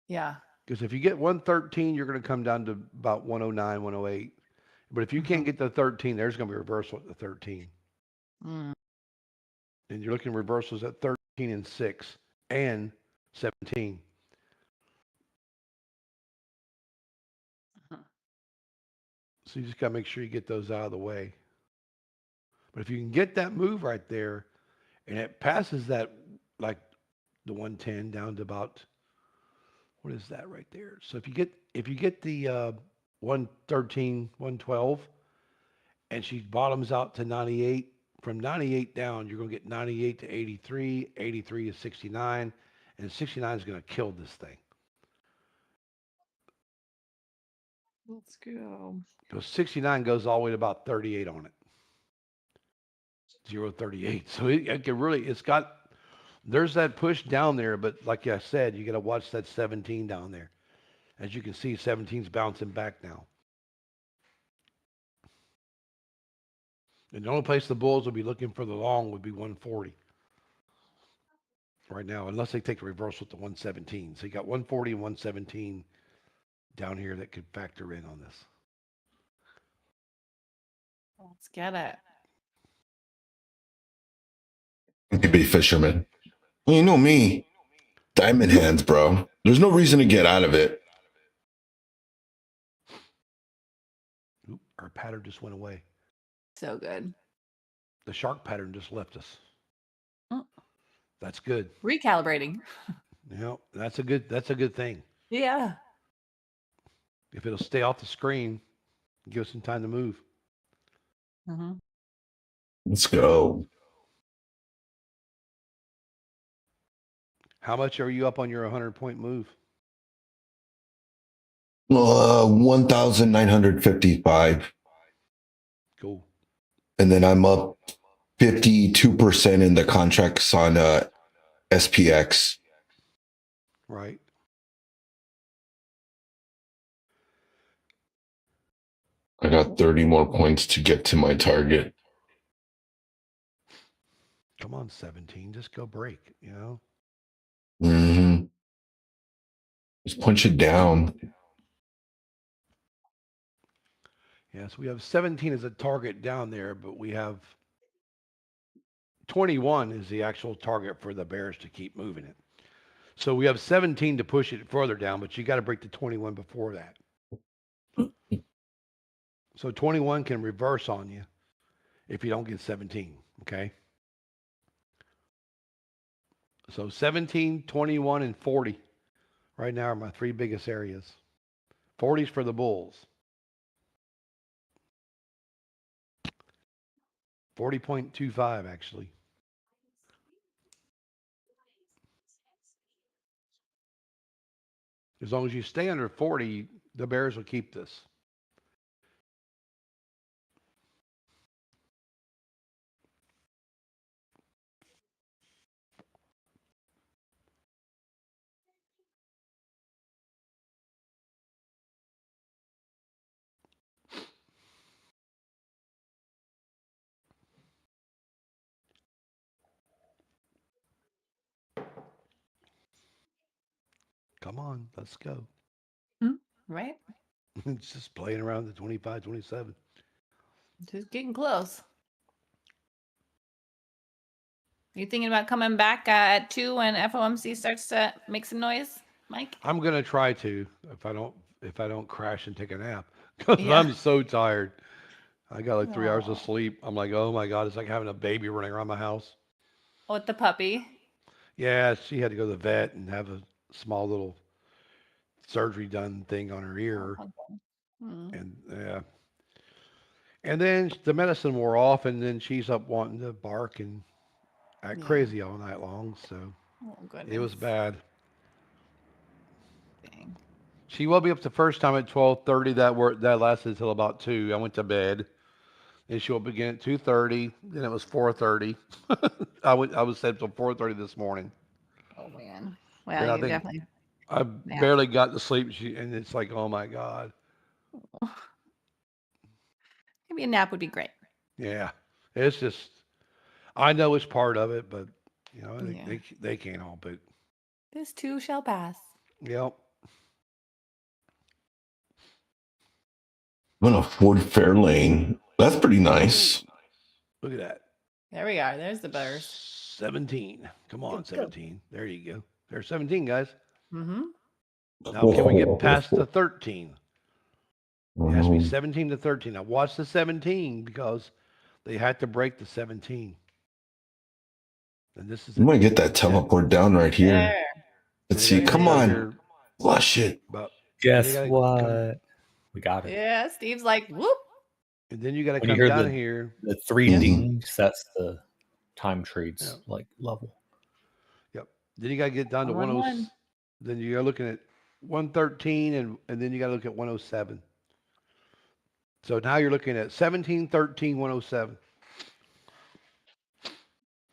Yeah. Because if you get 113, you're going to come down to about 109, 108. But if you can't get the 13, there's going to be a reversal at the 13. Mm. And you're looking at reversals at 13 and 6 and 17. So you just got to make sure you get those out of the way. But if you can get that move right there and it passes that, like the 110 down to about, what is that right there? So if you get the 113, 112, and she bottoms out to 98, from 98 down, you're going to get 98 to 83, 83 to 69, and 69 is going to kill this thing. Let's go. Because 69 goes all the way to about 38 on it. 0.38. So it can really, there's that push down there, but like I said, you got to watch that 17 down there. As you can see, 17's bouncing back now. And the only place the bulls will be looking for the long would be 140 right now, unless they take the reversal to 117. So you got 140 and 117 down here that could factor in on this. Let's get it. Maybe fisherman. Well, you know me. Diamond hands, bro. There's no reason to get out of it. Oop, our pattern just went away. So good. The shark pattern just left us. Oh. That's good. Recalibrating. That's a good thing. Yeah. If it'll stay off the screen, give us some time to move. Mm-hmm. Let's go. How much are you up on your 100-point move? 1,955. Cool. And then I'm up 52% in the contracts on SPX. Right. I got 30 more points to get to my target. Come on, 17. Just go break, you know? Mm-hmm. Just punch it down. Yes, we have 17 as a target down there, but we have 21 is the actual target for the Bears to keep moving it. So we have 17 to push it further down, but you got to break the 21 before that. So 21 can reverse on you if you don't get 17, okay? So 17, 21, and 40 right now are my three biggest areas. 40's for the Bulls. 40.25 actually. As long as you stay under 40, the Bears will keep this. Come on, let's go. Right? It's just playing around the 25, 27. Just getting close. You thinking about coming back at 2 when FOMC starts to make some noise, Mike? I'm gonna try to if I don't crash and take a nap because Yeah. I'm so tired. I got like 3 hours of Aw. sleep. I'm like, oh my god, it's like having a baby running around my house. With the puppy. Yeah, she had to go to the vet and have a small little surgery done thing on her Oh, ear, okay. Hmm. and yeah, and then the medicine wore off, and then she's up wanting to bark and act Yeah. crazy all night long. So Oh it was goodness. bad. Dang. She woke me up the first time at 12:30. That lasted until about 2. I went to bed. Then she woke up again at 2:30. Then it was 4:30. I was set till 4:30 this morning. Oh man. Well, Then I you think definitely I nap. barely got to sleep. And it's like, oh my god, Maybe a nap would be great. yeah. It's just I know it's part of it, but you know Yeah. they can't help it. This too shall pass. Yep. I'm gonna Ford Fairlane. That's pretty nice. Look at that. There we are. There's the Bears. 17. Come Go, on, go. 17. There you go. There's 17, guys. Mm-hmm. Now, can we get past the 13? It has to be 17 to 13. Now, watch the 17 because they had to break the 17. And this is You a might get that teleport down right here. There. Let's they see. got to come Come down on. here, Flush it. but they Guess got to come, what? We got it. Yeah, Steve's like, whoop. and then you got to When you come hear down here. the three Yep. dings, that's the time Yeah, trades like level. yep. Then you got to get down to 111. 10. Then you're looking at 113, and then you got to look at 107. So now you're looking at 17, 13, 107.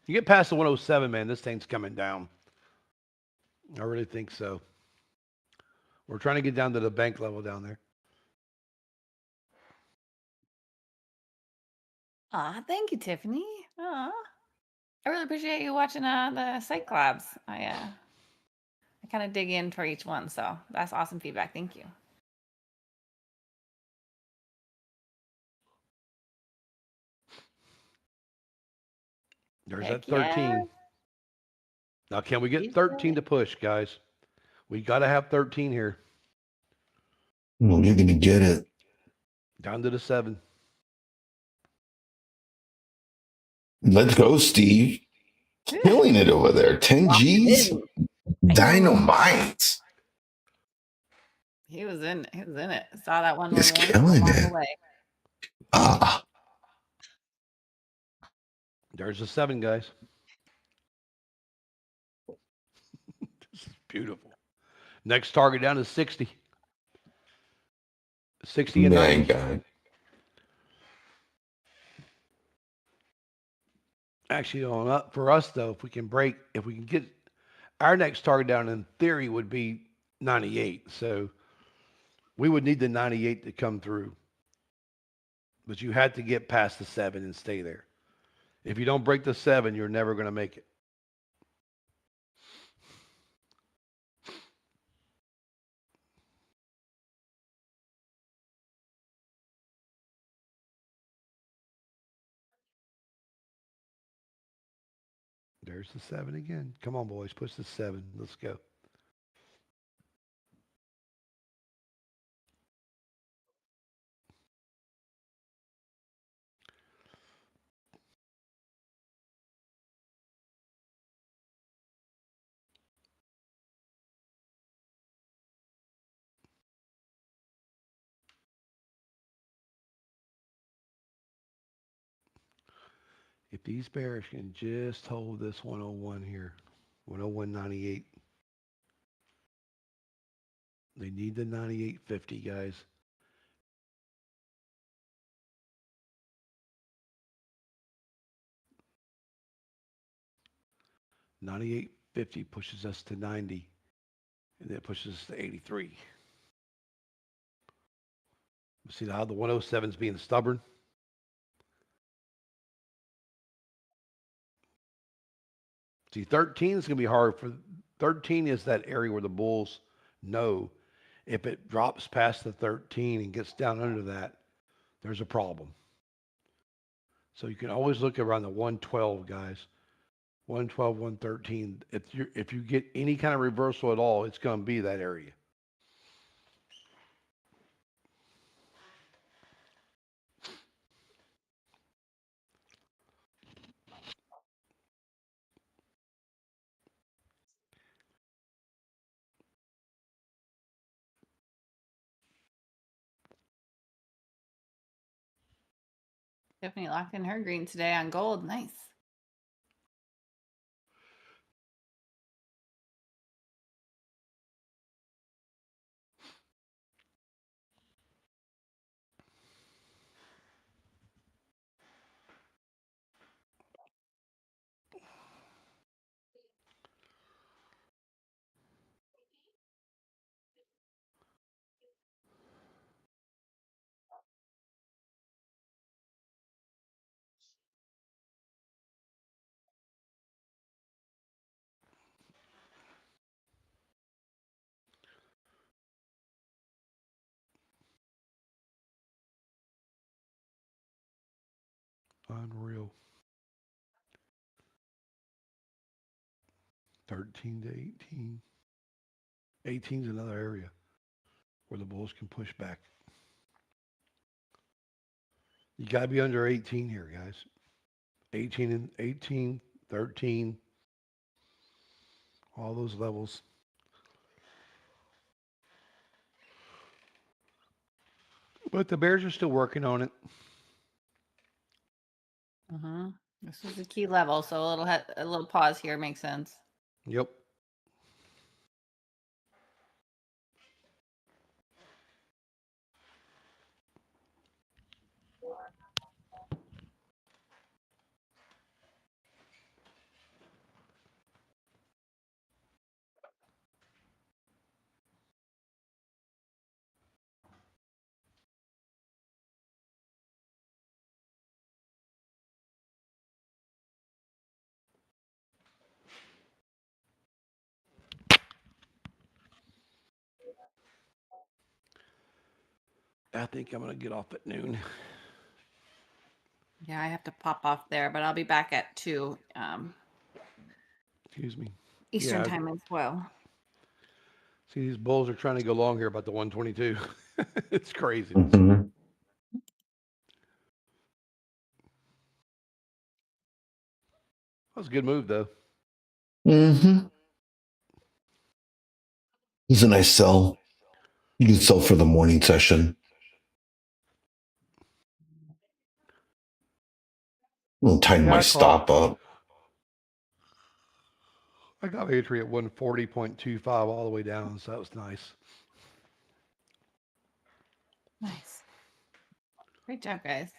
You get past the 107, man, this thing's coming down. I really think so. We're trying to get down to the bank level down there. Aw, thank you, Tiffany. Aw. I really appreciate you watching the Cyclops. I kind of dig in for each one, so that's awesome feedback. Thank you. There's Heck that yeah. 13. Now, can we get He's 13 good. to push, guys? We got to have 13 here. Oh, you're gonna get it. Down to the 7. Let's go, Steve. Killing it over there. 10 Locked it G's. in. Dynamite. He was in it. Saw that one He's along killing the it. way. Ah, There's the 7, guys. This is beautiful. Next target down is 60. 60 and man, 90. God. Actually, on up for us though, if we can get our next target down, in theory would be 98. So we would need the 98 to come through. but you had to get past the 7 and stay there. If you don't break the 7, you're never going to make it. There's the 7 again. Come on, boys, push the 7. Let's go. If these bears can just hold this 101 here, 101.98, they need the 98.50, guys. 98.50 pushes us to 90, and then pushes us to 83. See how the 107 is being stubborn? See, 13 is going to be hard for 13 is that area where the Bulls know if it drops past the 13 and gets down under that, there's a problem. So you can always look around the 112, guys. 112, 113. If you get any kind of reversal at all, it's going to be that area. Tiffany locked in her green today on gold. Nice. Unreal. 13 to 18. 18 is another area where the Bulls can push back. You got to be under 18 here, guys. 18 and 18, 13, all those levels. But the Bears are still working on it. Mm-hmm. This is a key level, so a little pause here makes sense. Yep. I think I'm going to get off at noon. Yeah, I have to pop off there, but I'll be back at 2 Excuse me. Eastern Yeah. time as well. See, these Bulls are trying to go long here about the 122. It's craziness. Mhm. That was a good move, though. Mhm. It's a nice sell. You can sell for the morning session. I'll tighten Yeah, my stop up. I got my entry at 140.25 all the way down, so that was nice. Nice. Great job, guys.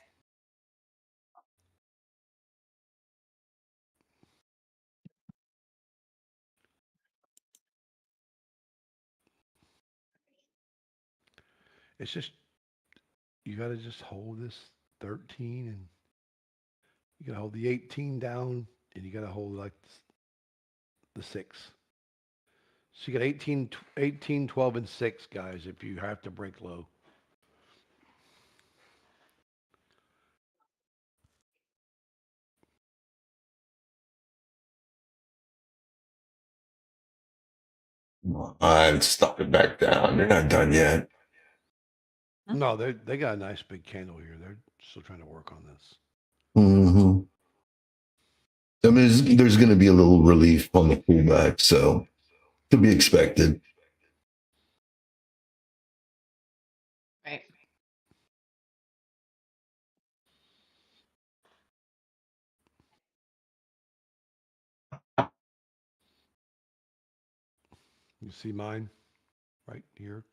It's just, you got to just hold this 13, and you got to hold the 18 down, and you got to hold like the 6. So you got 18, 12, and 6, guys, if you have to break low. I'm stuck it back down. They're not done yet. No, they got a nice big candle here. They're still trying to work on this. Mm-hmm. I mean, there's going to be a little relief on the pullback, so to be expected. Right. You see mine right here?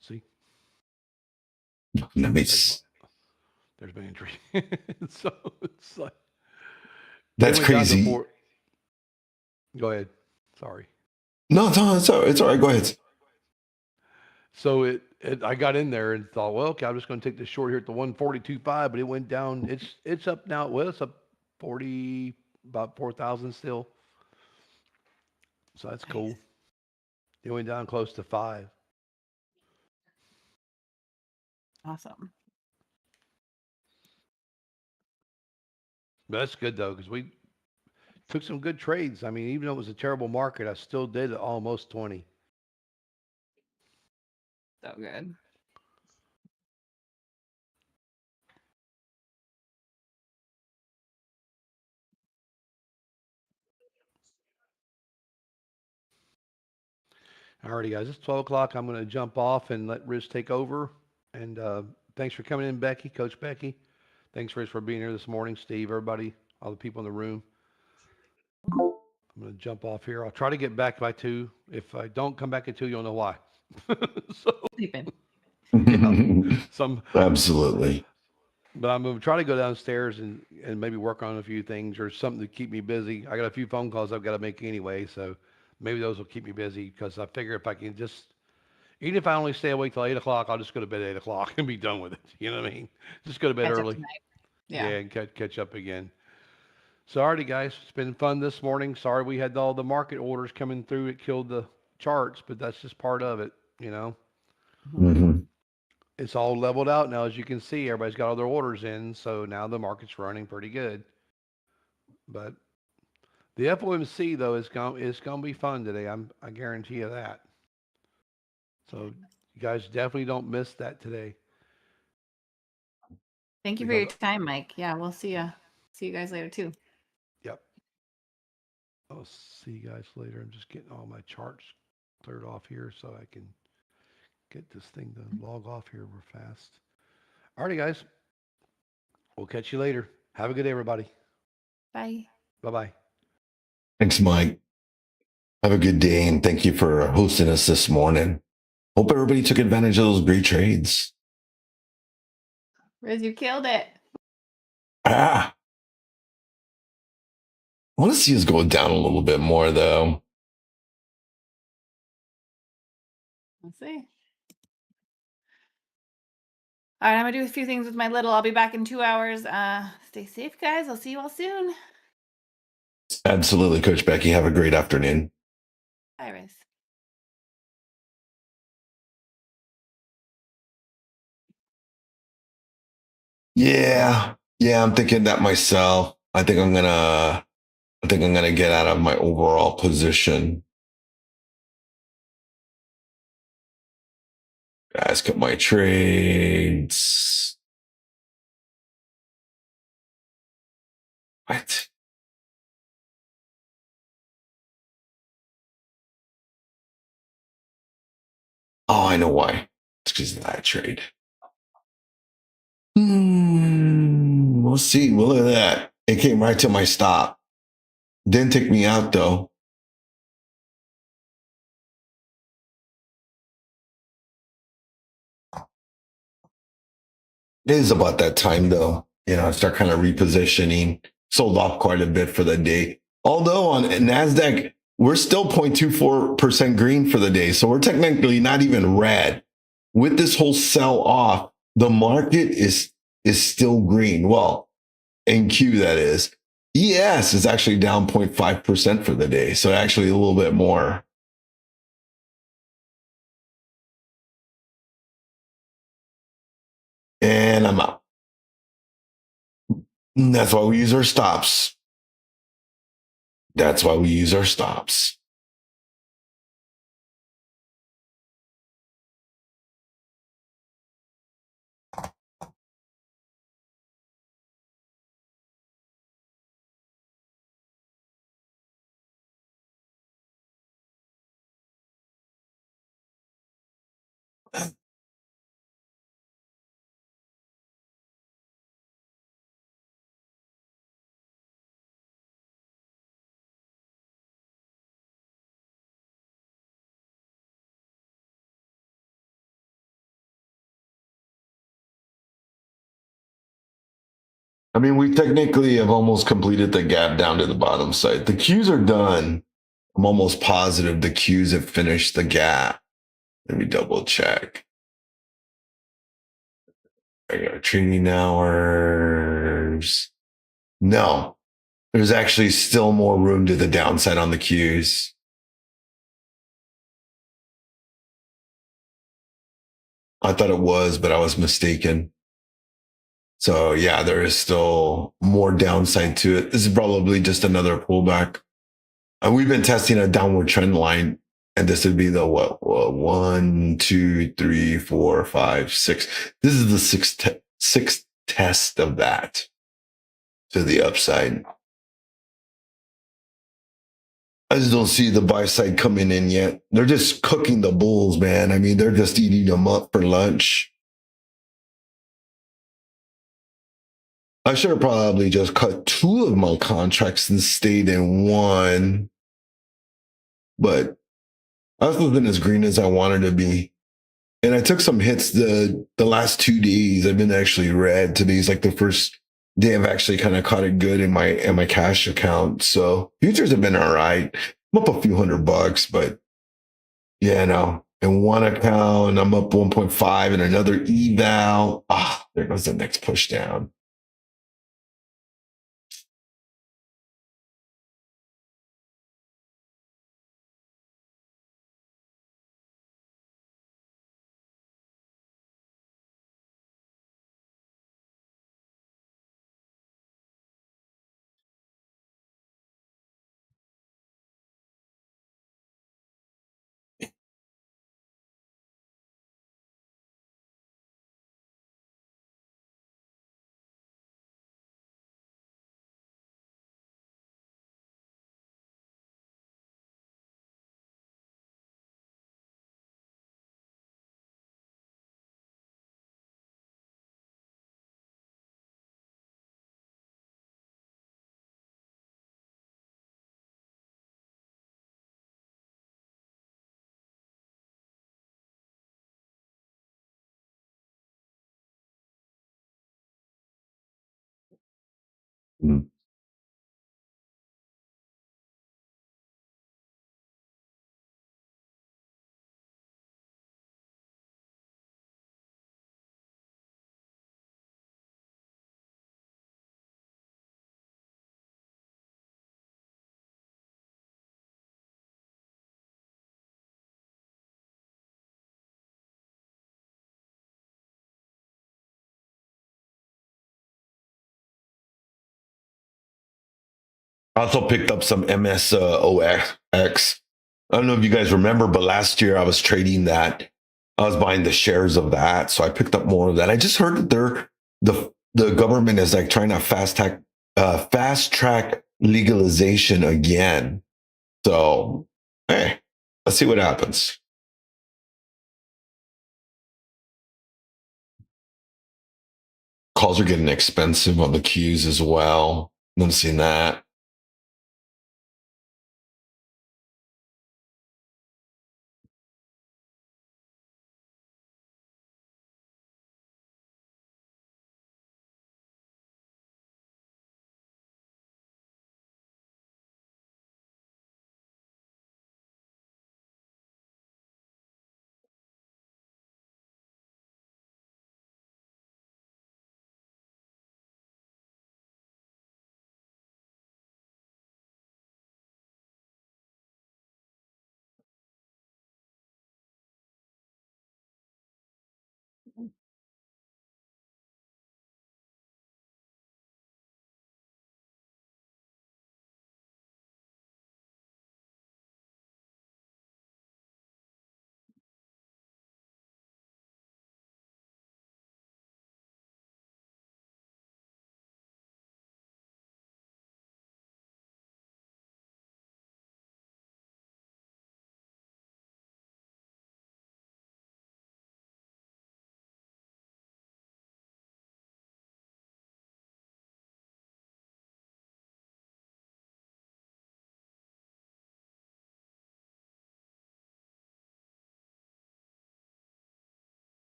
See? Nice. There's my entry. So it's like That's it went down to crazy. 4. Go ahead. Sorry. No, it's all right. Go ahead. So I got in there and thought, well, okay, I'm just going to take this short here at the 142.5, but it went down. It's up now. Well, it's up 40, about 4,000 still. So that's cool. Nice. It went down close to 5. Awesome. But that's good though, because we took some good trades. I mean, even though it was a terrible market, I still did almost 20. So good. Alrighty, guys, it's 12 o'clock. I'm going to jump off and let Riz take over. And thanks for coming in, Becky, Coach Becky. Thanks, Riz, for being here this morning. Steve, everybody, all the people in the room. I'm going to jump off here. I'll try to get back by 2. If I don't come back at 2, you'll know why. So, Sleeping. Absolutely. But I'm going to try to go downstairs and maybe work on a few things or something to keep me busy. I got a few phone calls I've got to make anyway, so maybe those will keep me busy because I figure if I can just, even if I only stay awake till 8 o'clock, I'll just go to bed at 8 o'clock and be done with it. You know what I mean? Just go to bed Catch up early. tonight. Yeah, Yeah. and catch up again. So, alrighty, guys, it's been fun this morning. Sorry we had all the market orders coming through. It killed the charts, but that's just part of it, you know. Mm-hmm. It's all leveled out now, as you can see. Everybody's got all their orders in, so now the market's running pretty good. But the FOMC though is going to be fun today. I guarantee you that. So you guys definitely don't miss that today. Thank you for your time, Mike. Yeah, we'll see you. See you guys later too. Yep. I'll see you guys later. I'm just getting all my charts cleared off here so I can get this thing to log off here real fast. Alrighty, guys. We'll catch you later. Have a good day, everybody. Bye. Bye-bye. Thanks, Mike. Have a good day, and thank you for hosting us this morning. Hope everybody took advantage of those great trades. Riz, you killed it. I want to see us go down a little bit more, though. We'll see. All right, I'm gonna do a few things with my little. I'll be back in 2 hours. Stay safe, guys. I'll see you all soon. Absolutely, Coach Becky. Have a great afternoon. Bye, Riz. Yeah, I'm thinking that myself. I think I'm gonna get out of my overall position. Guys, cut my trades. What? Oh, I know why. It's because of that trade. We'll see. Well, look at that. It came right to my stop. Didn't take me out, though. It is about that time, though. I start kind of repositioning. Sold off quite a bit for the day. Although on NASDAQ, we're still 0.24% green for the day. So we're technically not even red. With this whole sell off, The market is still green. Well, in Q that is. ES is actually down 0.5% for the day, so actually a little bit more. And I'm out. And that's why we use our stops. That's why we use our stops. I mean, we technically have almost completed the gap down to the bottom side. The Qs are done. I'm almost positive the Qs have finished the gap. Let me double check. I got trading hours. No, there's actually still more room to the downside on the Qs. I thought it was, but I was mistaken. So yeah, there is still more downside to it. This is probably just another pullback. And we've been testing a downward trend line, and this would be the what? 1, 2, 3, 4, 5, 6. This is the sixth test of that to the upside. I just don't see the buy side coming in yet. They're just cooking the bulls, man. I mean, they're just eating them up for lunch. I should have probably just cut 2 of my contracts and stayed in 1. But I wasn't been as green as I wanted to be. And I took some hits the last 2 days. I've been actually red. Today's like the first day I've actually kind of caught it good in my cash account. So futures have been all right. I'm up a few $100, but yeah, no. In one account, I'm up 1.5 and another eval. Ah, there goes the next push down. Mm. I also picked up some MSOX. I don't know if you guys remember, but last year I was trading that. I was buying the shares of that, so I picked up more of that. I just heard that the government is like trying to fast track legalization again. So hey, let's see what happens. Calls are getting expensive on the queues as well. I'm seeing that.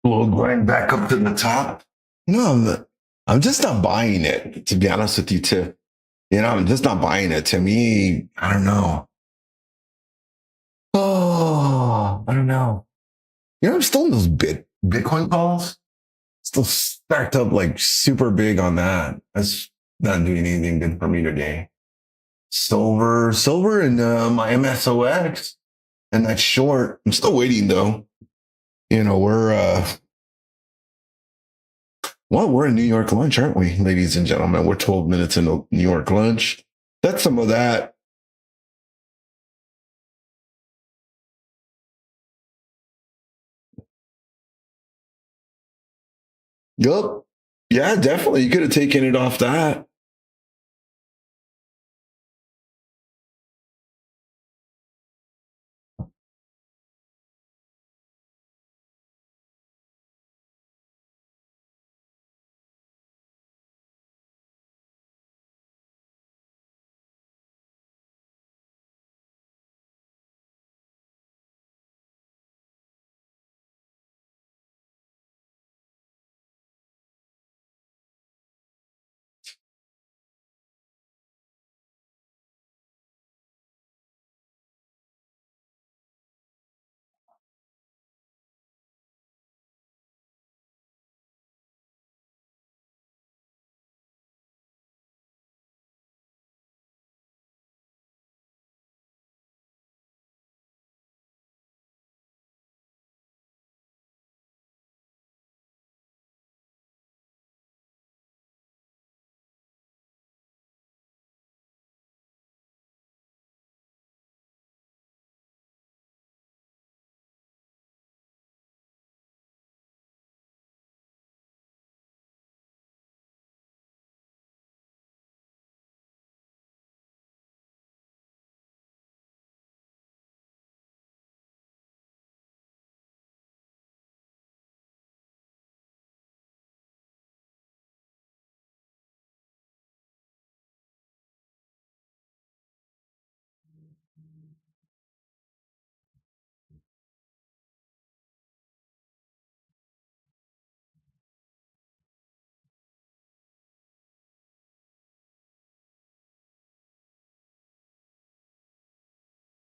We'll grind back up to the top. No, I'm just not buying it, to be honest with you, Tiff. You know, I'm just not buying it. To me, I don't know. Oh, I don't know. You know, I'm still in those Bitcoin calls. Still stacked up like super big on that. That's not doing anything good for me today. Silver, and my MSOX, and that short. I'm still waiting though. You know, we're in New York lunch, aren't we, ladies and gentlemen? We're 12 minutes into New York lunch. That's some of that. Yup. Yeah, definitely. You could have taken it off that.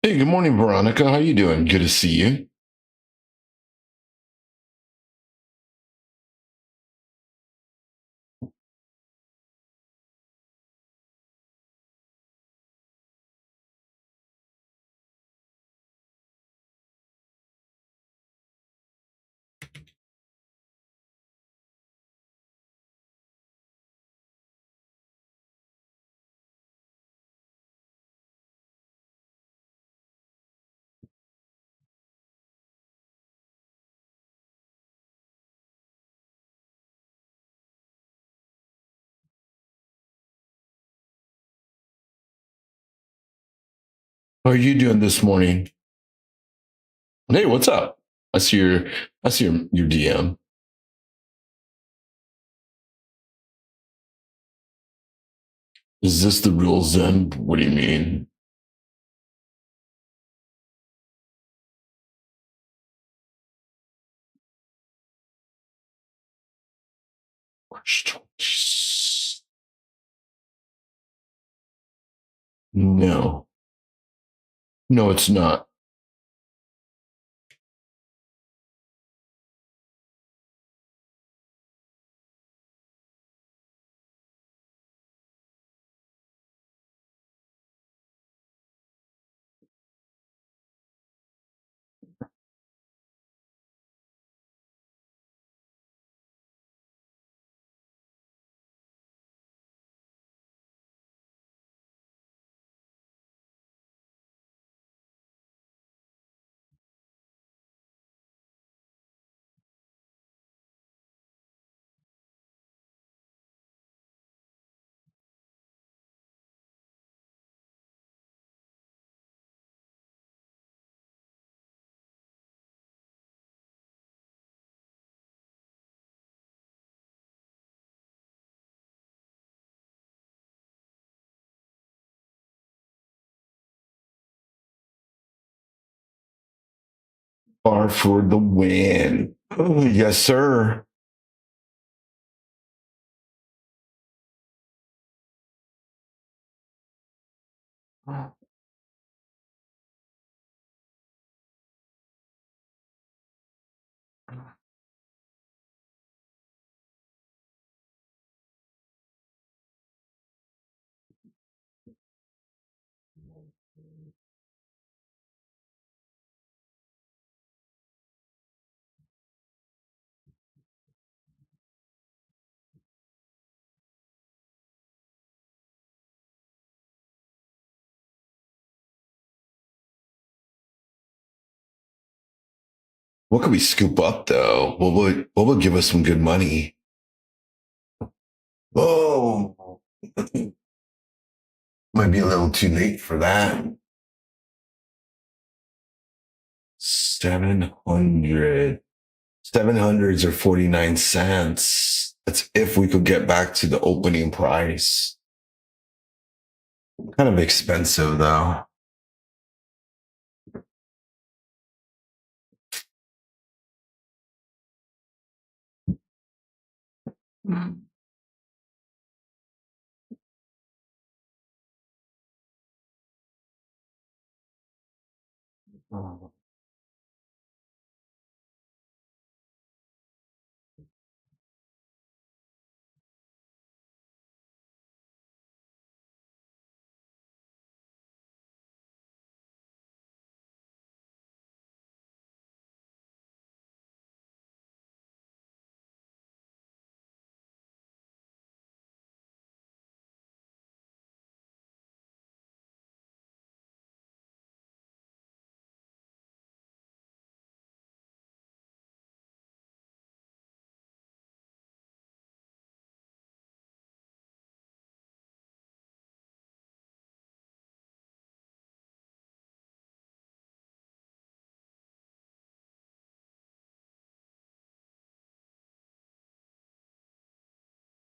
Hey, good morning, Veronica. How you doing? Good to see you. How are you doing this morning? Hey, what's up? I see your DM. Is this the real Zen? What do you mean? No. No, it's not. Far for the win. Oh, yes, sir. What could we scoop up though? What would give us some good money? Oh, might be a little too late for that. 700. 700s are 49 cents. That's if we could get back to the opening price. Kind of expensive though.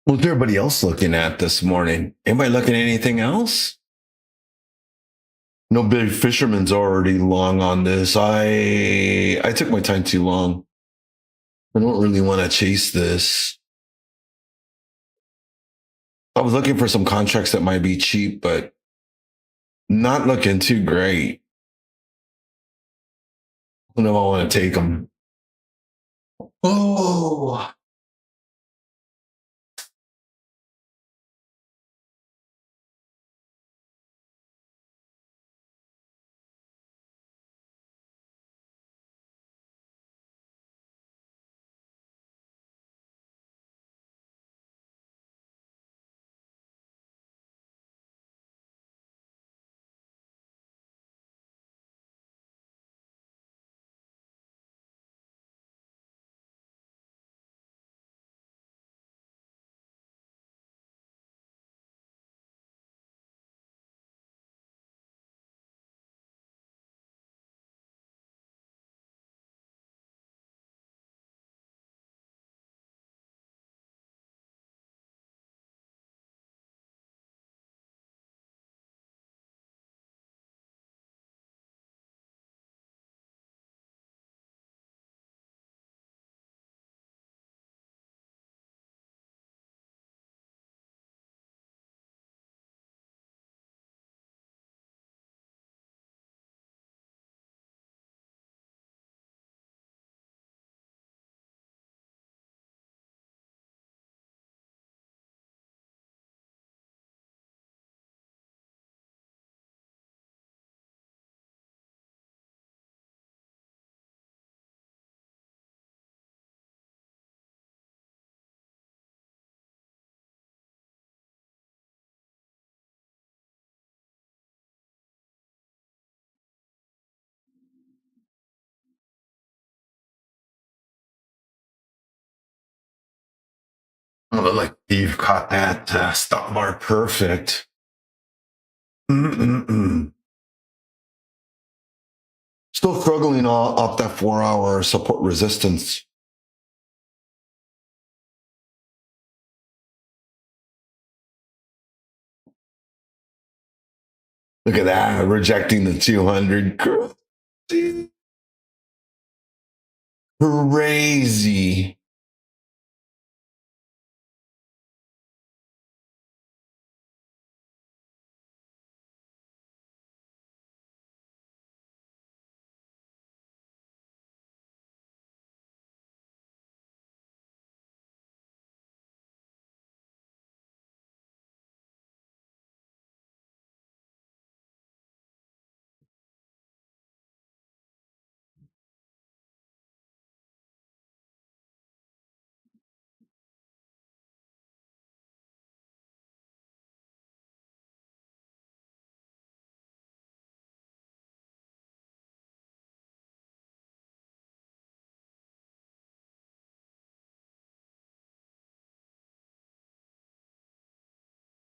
What's everybody else looking at this morning? Anybody looking at anything else? No, big fisherman's already long on this. I took my time too long. I don't really want to chase this. I was looking for some contracts that might be cheap, but not looking too great. I don't know if I want to take them. Oh, look like Steve caught that stop bar perfect. Mm-mm-mm. Still struggling off that 4-hour support resistance. Look at that, rejecting the 200. Crazy.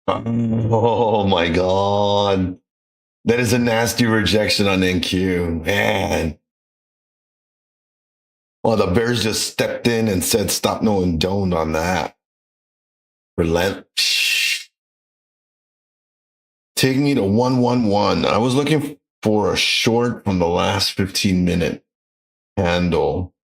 Oh my God. That is a nasty rejection on NQ. Man. Well, the Bears just stepped in and said, stop, no, and don't on that. Relent. Take me to 111. I was looking for a short from the last 15-minute handle.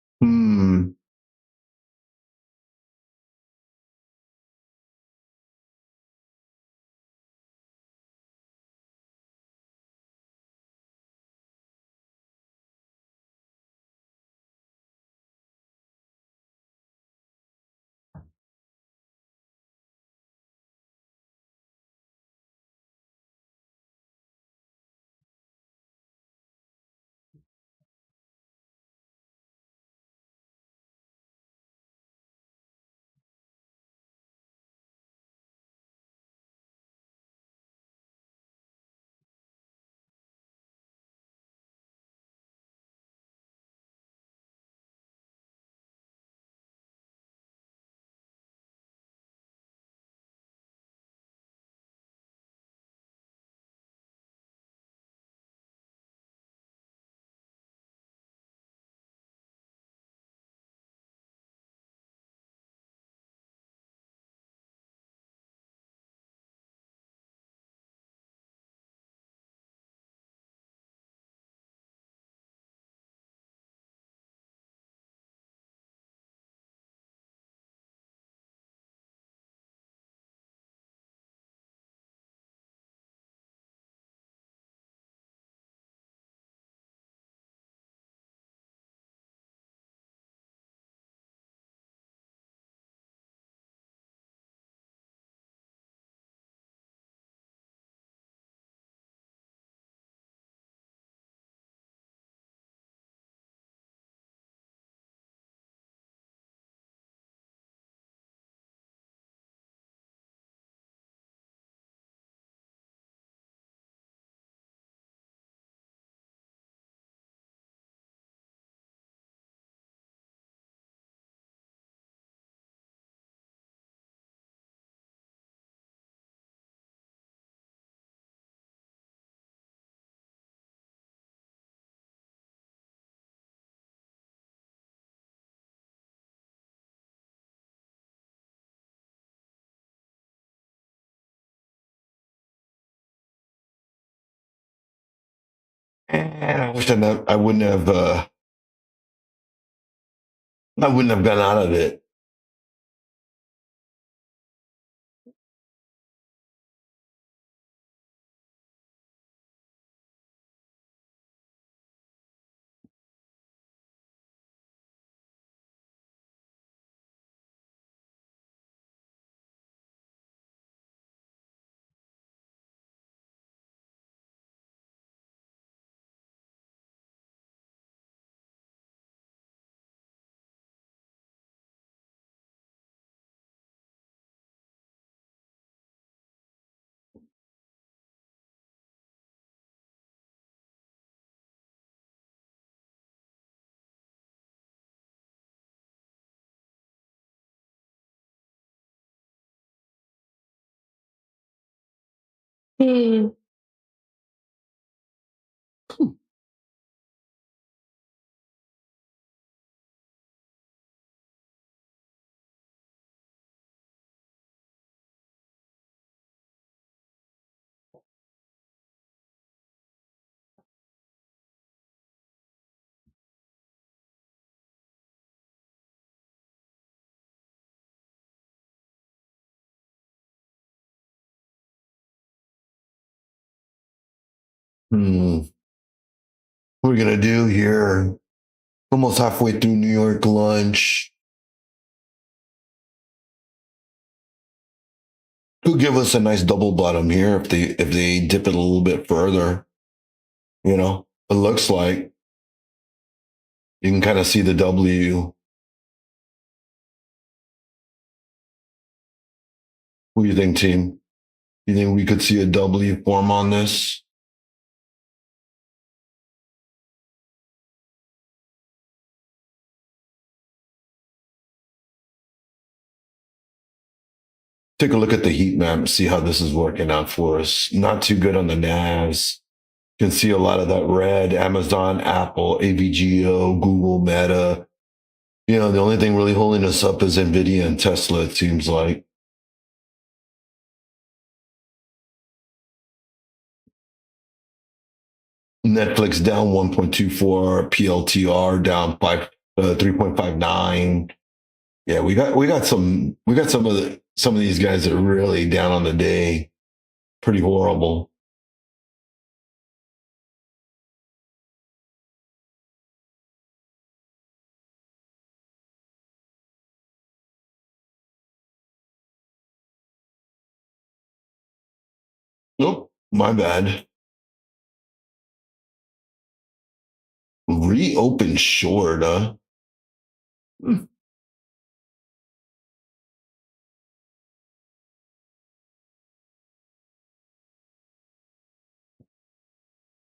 I wish I wouldn't have. I wouldn't have gone out of it. What are we gonna do here? Almost halfway through New York lunch. Could give us a nice double bottom here if they dip it a little bit further. You know, it looks like you can kind of see the W. What do you think, team? You think we could see a W form on this? Take a look at the heat map and see how this is working out for us. Not too good on the NAS. You can see a lot of that red. Amazon, Apple, AVGO, Google, Meta. You know, the only thing really holding us up is Nvidia and Tesla, it seems like. Netflix down 1.24, PLTR down 3.59. Yeah, we got some of these guys that are really down on the day. Pretty horrible. Nope, my bad. Reopen short, huh? Hmm.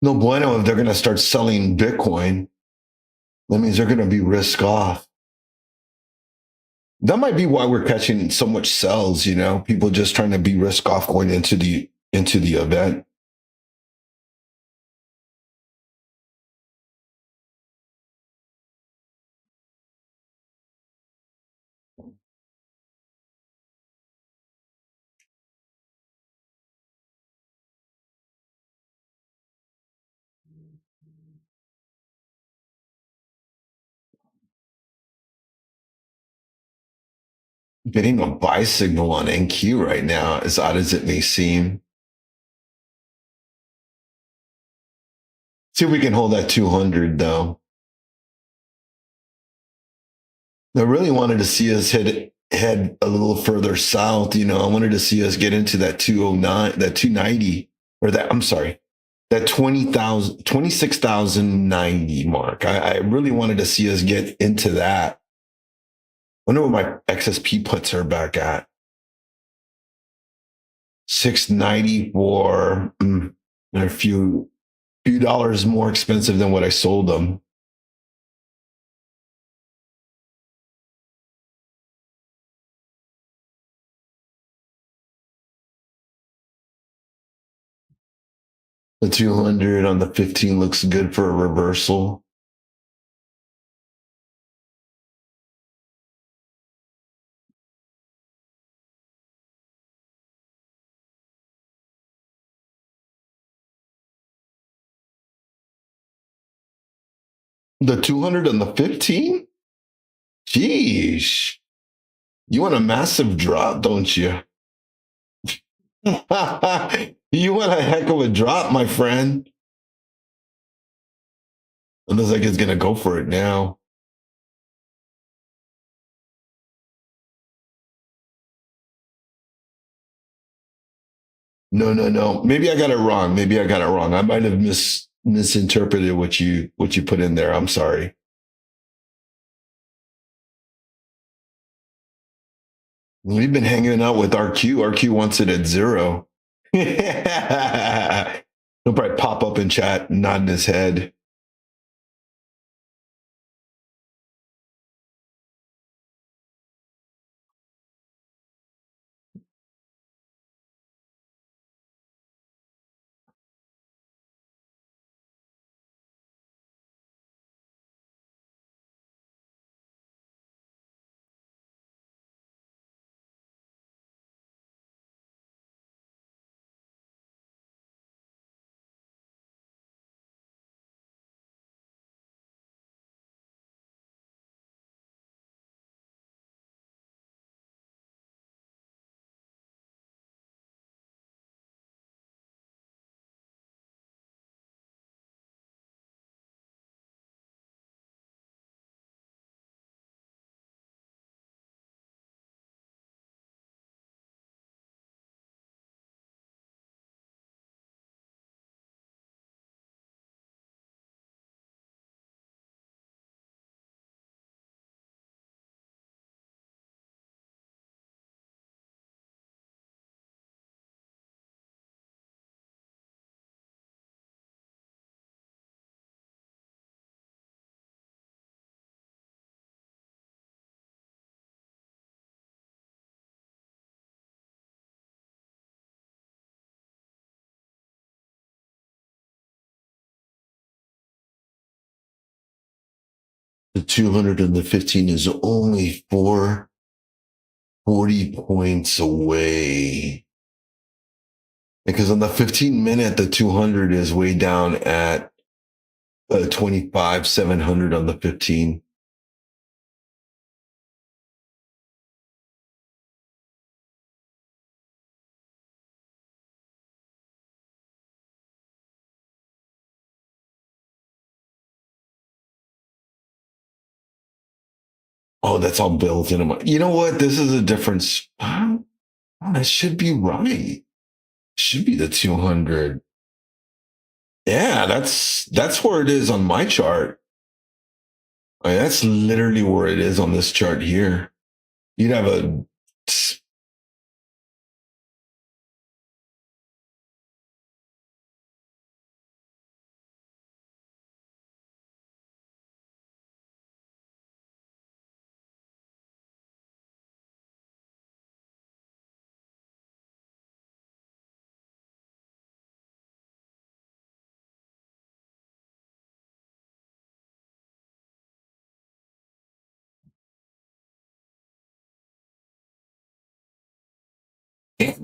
No bueno if they're going to start selling Bitcoin. That means they're going to be risk off. That might be why we're catching so much sells. You know, people just trying to be risk off going into the event. Getting a buy signal on NQ right now, as odd as it may seem. See if we can hold that 200 though. I really wanted to see us head a little further south. You know, I wanted to see us get into that 209, that 290, or that, I'm sorry, that 26,090 mark. I really wanted to see us get into that. I wonder what my XSP puts are back at. 694. They're a few dollars more expensive than what I sold them. The 200 on the 15 looks good for a reversal. The 200 on the 15? Jeez. You want a massive drop, don't you? You want a heck of a drop, my friend. It looks like it's going to go for it now. No. Maybe I got it wrong. I might have misinterpreted what you put in there. I'm sorry. We've been hanging out with RQ. RQ wants it at 0. He'll probably pop up in chat, nodding his head. The 200 and the 15 is only 40 points away. Because on the 15-minute, the 200 is way down at 25, 700 on the 15. Oh, that's all built in. You know what? This is a difference. That should be right. Should be the 200. Yeah, that's where it is on my chart. I mean, that's literally where it is on this chart here. You'd have a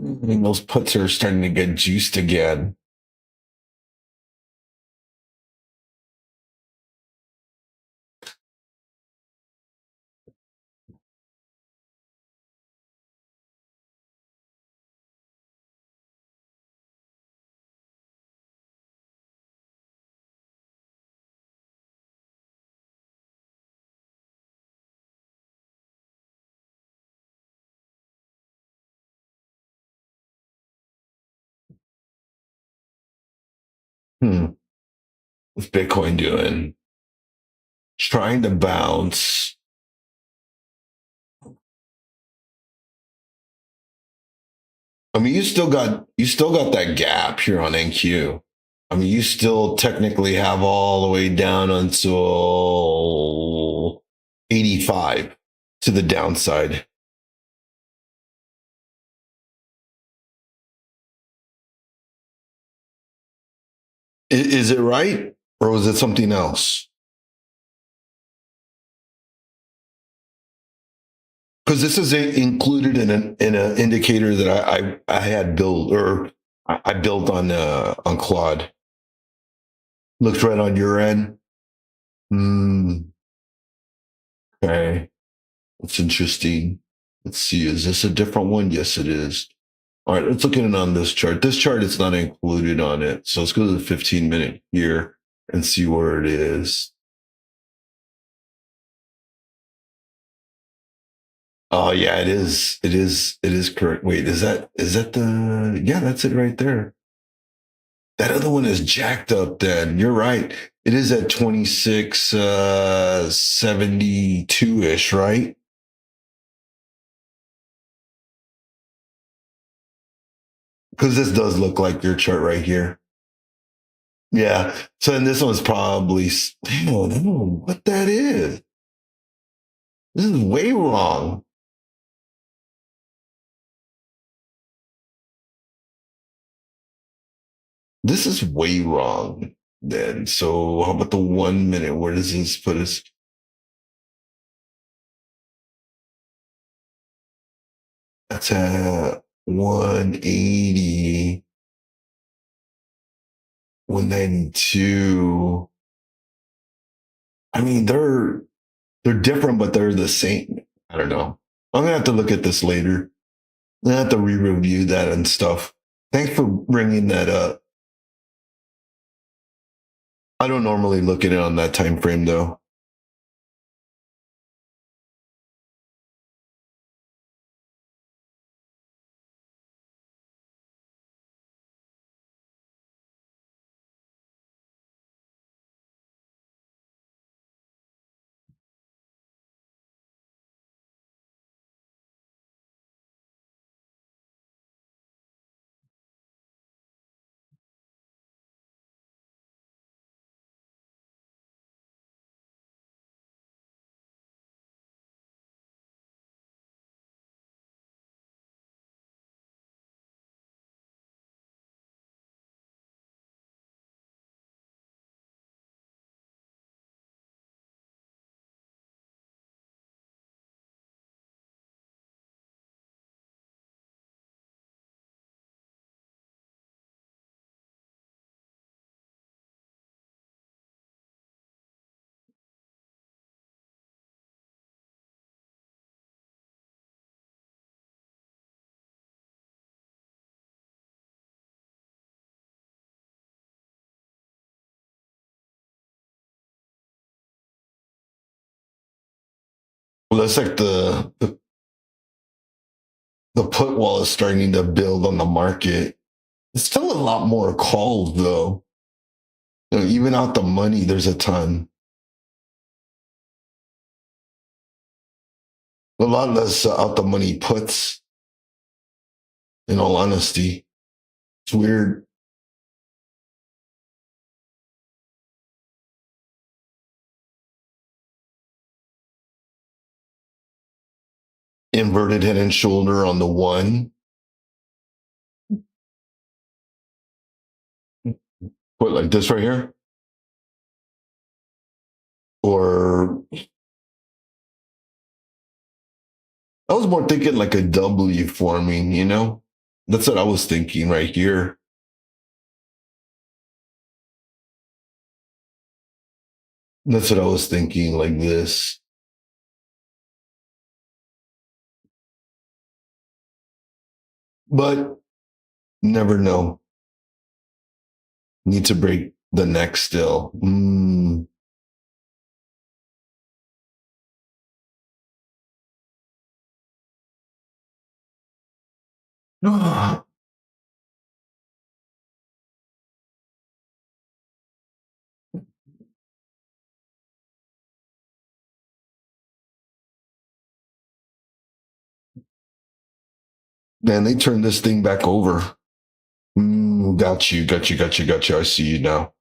those puts are starting to get juiced again. What's Bitcoin doing? Trying to bounce. I mean, you still got that gap here on NQ. I mean, you still technically have all the way down until 85 to the downside. Is it right, or was it something else? Because this is included in an indicator that I had built, or I built on Claude. Looks right on your end. Okay, that's interesting. Let's see. Is this a different one? Yes, it is. All right, let's look at it on this chart. This chart is not included on it, so let's go to the 15-minute here and see where it is. Oh yeah, it is. It is. It is correct. Wait, is that the? Yeah, that's it right there. That other one is jacked up. Then you're right. It is at 26 72 ish, right? Because this does look like your chart right here. Yeah. So then this one's probably. Damn, I don't know what that is. This is way wrong. This is way wrong. Then so how about the 1 minute? Where does this put us? That's at 180, 192. I mean, they're different, but they're the same. I don't know. I'm gonna have to look at this later. I'm gonna have to re-review that and stuff. Thanks for bringing that up. I don't normally look at it on that time frame though. Well, that's like the put wall is starting to build on the market. It's still a lot more calls though. You know, even out the money, there's a ton. A lot less out the money puts. In all honesty, it's weird. Inverted head and shoulder on the one. Put like this right here, or I was more thinking like a W forming. You know, that's what I was thinking right here. That's what I was thinking, like this. But never know. Need to break the neck still. Man, they turned this thing back over. Got you. I see you now.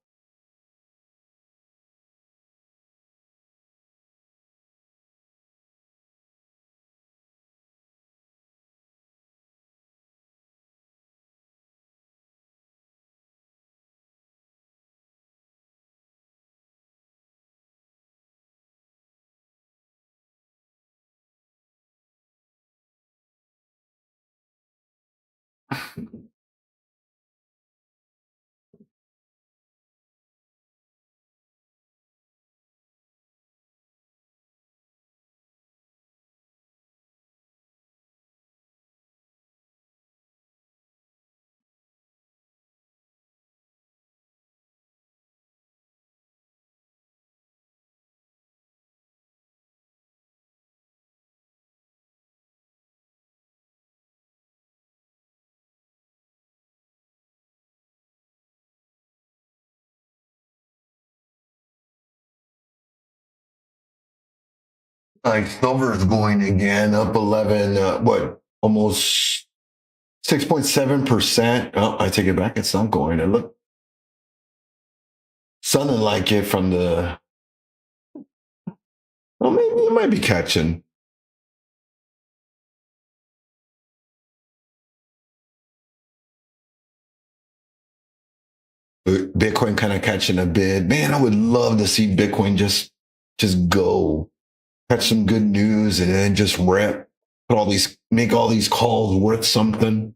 Like silver is going again up 11. What? Almost 6.7%. Oh, I take it back. It's not going. It look sounded like it from the. Well, maybe you might be catching. Bitcoin kind of catching a bid. Man, I would love to see Bitcoin just go catch some good news and then just rip. Make all these calls worth something.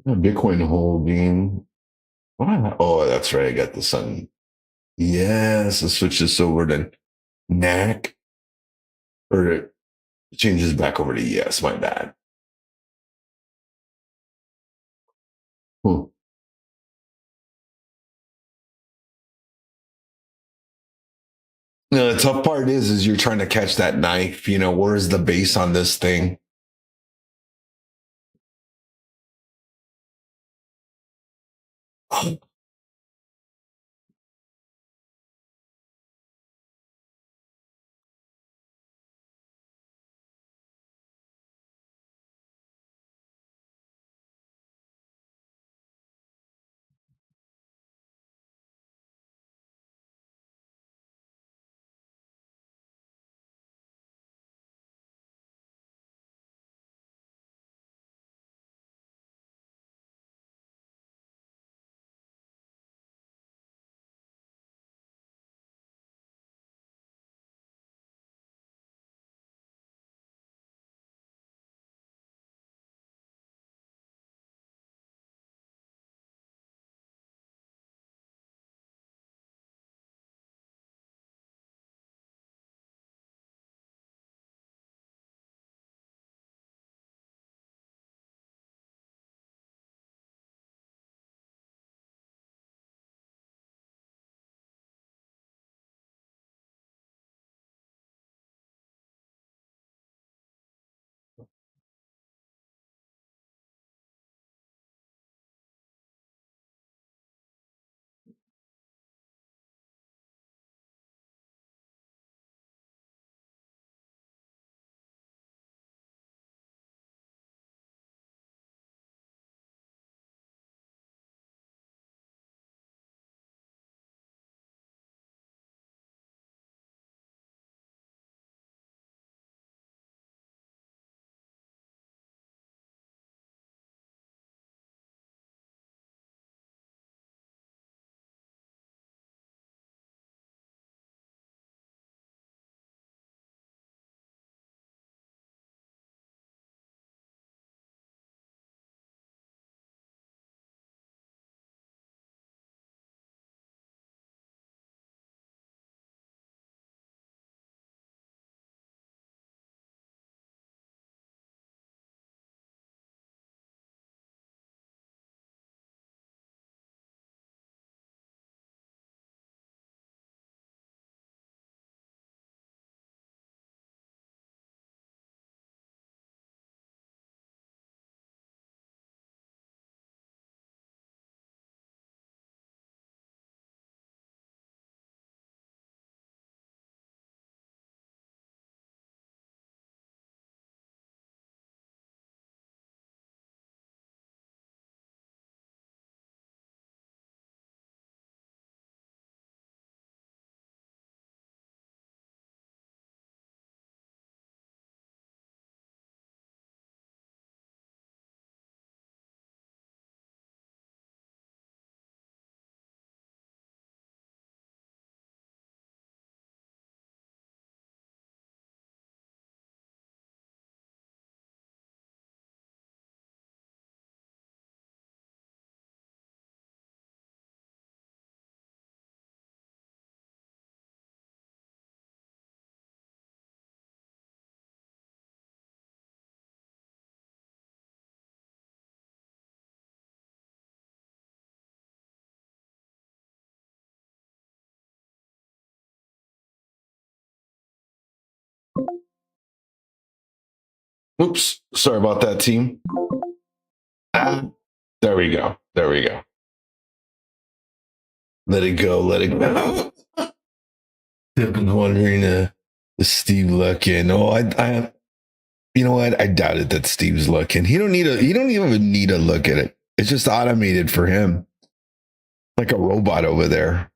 Bitcoin holding. What? Oh, that's right. I got the sun. Yes, let's switch this over to NAC, or it changes back over to yes. My bad. Hmm. No, the tough part is you're trying to catch that knife. You know, where's the base on this thing? Oops. Sorry about that, team. There we go. There we go. Let it go. Let it go. I've been wondering the Steve looking. Oh, I you know what? I doubt it that Steve's looking. He don't even need to look at it. It's just automated for him. Like a robot over there.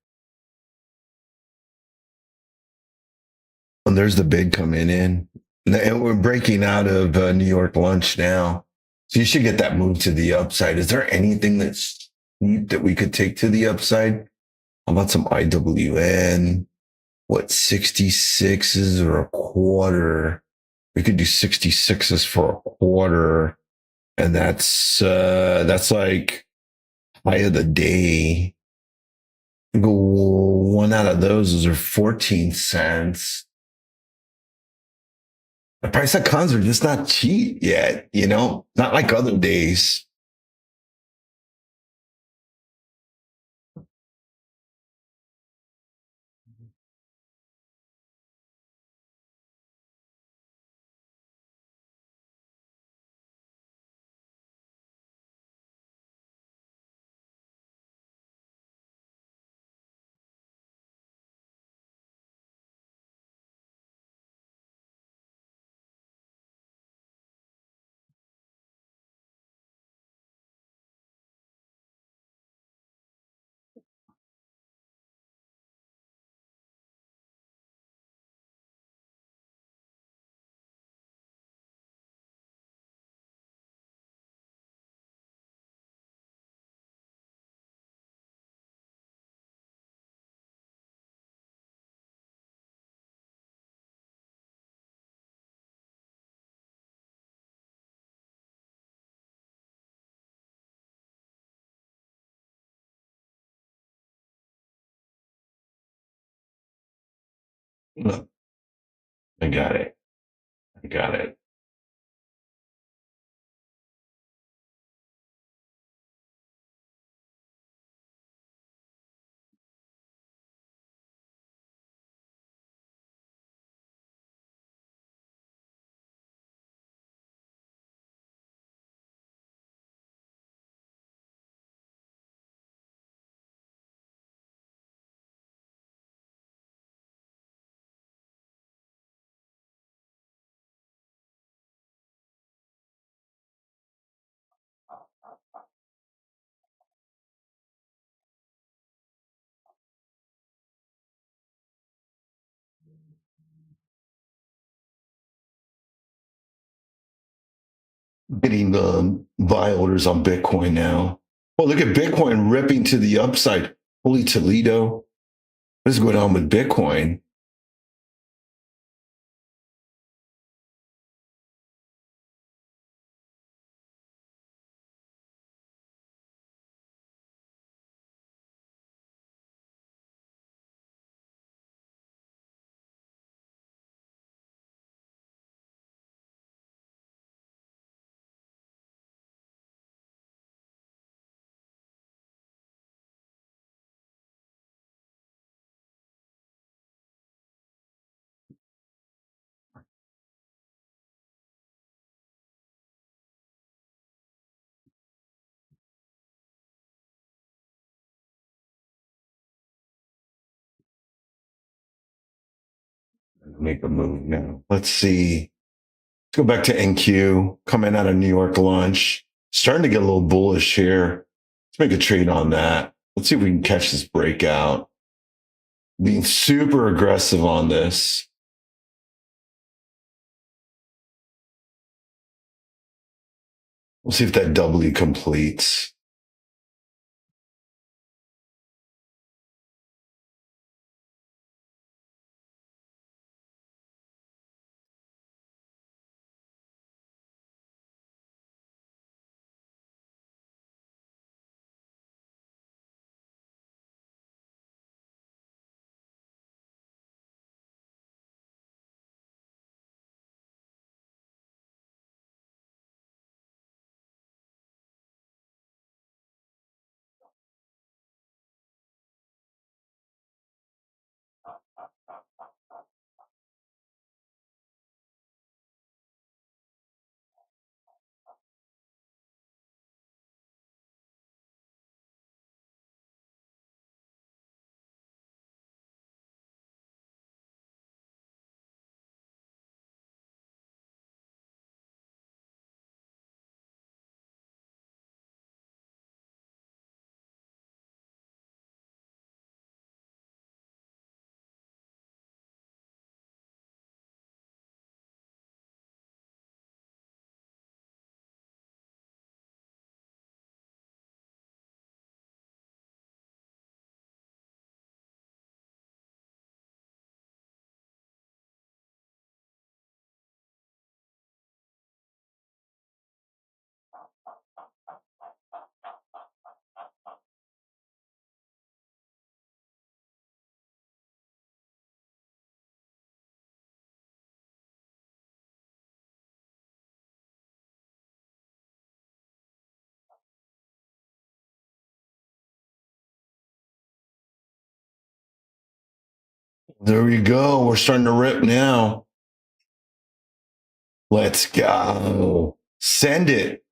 And there's the bid coming in. And we're breaking out of New York lunch now. So you should get that move to the upside. Is there anything that's cheap that we could take to the upside? How about some IWN? What, 66s or a quarter? We could do 66s for a quarter. And that's like high of the day. Go one out of those are 14 cents. The price of cons are just not cheap yet, not like other days. Look, I got it. I got it. Getting buy orders on Bitcoin now. Oh, look at Bitcoin ripping to the upside. Holy Toledo. What is going on with Bitcoin? Make a move now. Let's see. Let's go back to NQ. Coming out of New York lunch. Starting to get a little bullish here. Let's make a trade on that. Let's see if we can catch this breakout. Being super aggressive on this. We'll see if that doubly completes. There we go. We're starting to rip now. Let's go. Send it.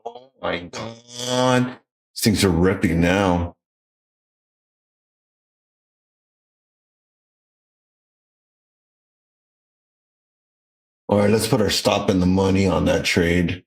Oh my God. These things are ripping now. All right, let's put our stop in the money on that trade.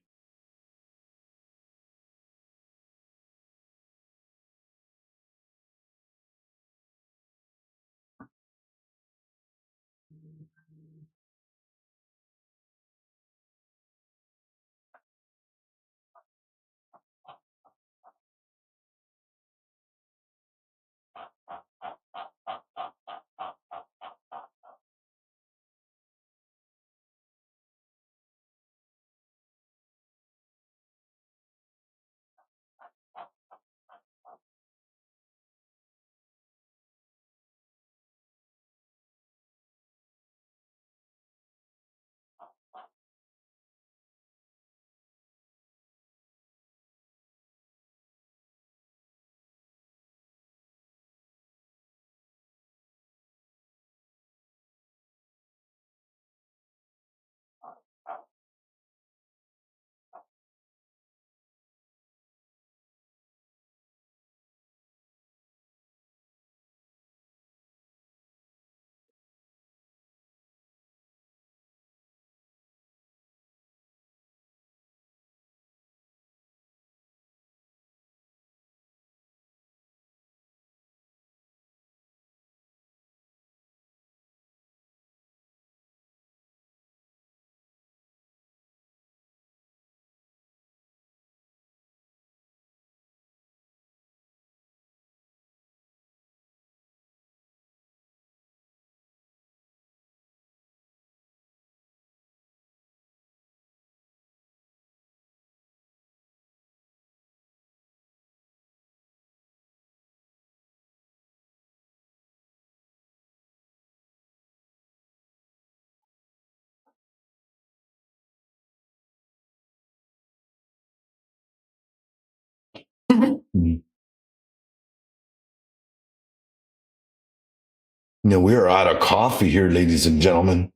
No, we are out of coffee here, ladies and gentlemen.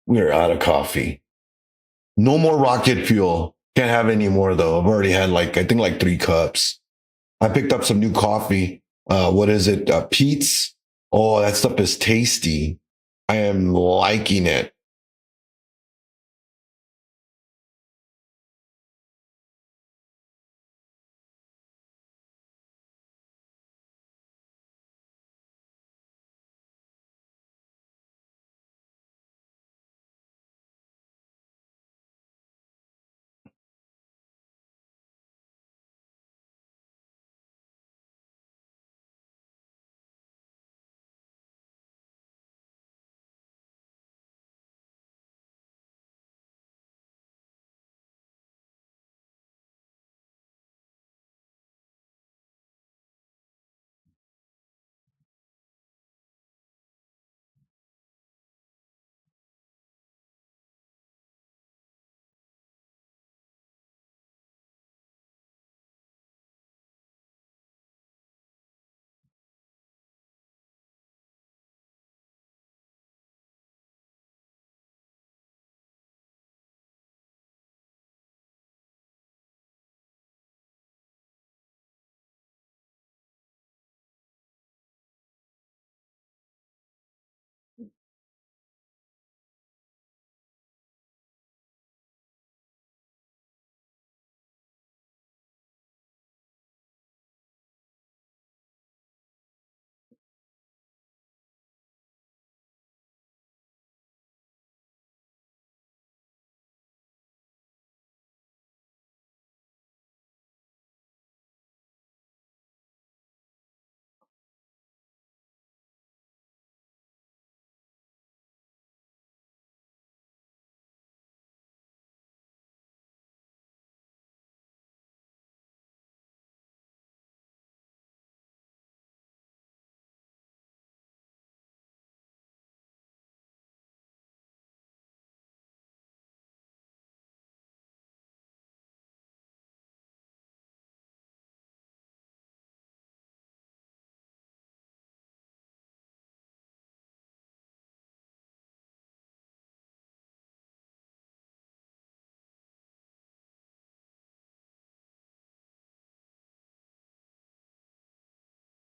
We are out of coffee. No more rocket fuel. Can't have any more though. I've already had I think 3 cups. I picked up some new coffee. What is it? Pete's. Oh, that stuff is tasty. I am liking it.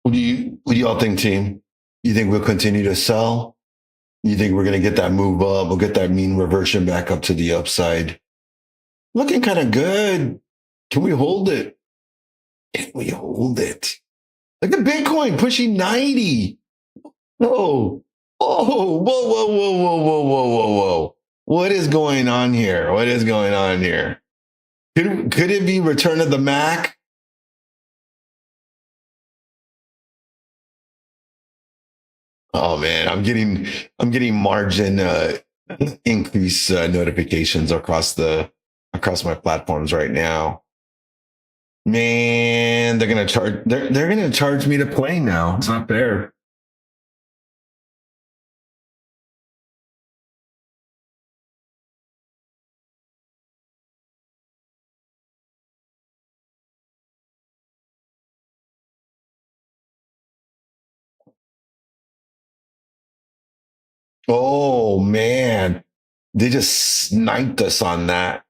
What do y'all think, team? You think we'll continue to sell? You think we're gonna get that move up? We'll get that mean reversion back up to the upside. Looking kind of good. Can we hold it? Can we hold it? Look at Bitcoin pushing 90. Oh, oh, whoa, whoa, whoa, whoa, whoa, whoa, whoa, whoa. What is going on here? What is going on here? Could it be Return of the Mac? Oh man, I'm getting margin increase notifications across my platforms right now. Man, they're gonna charge me to play now. It's not fair. Oh man, they just sniped us on that.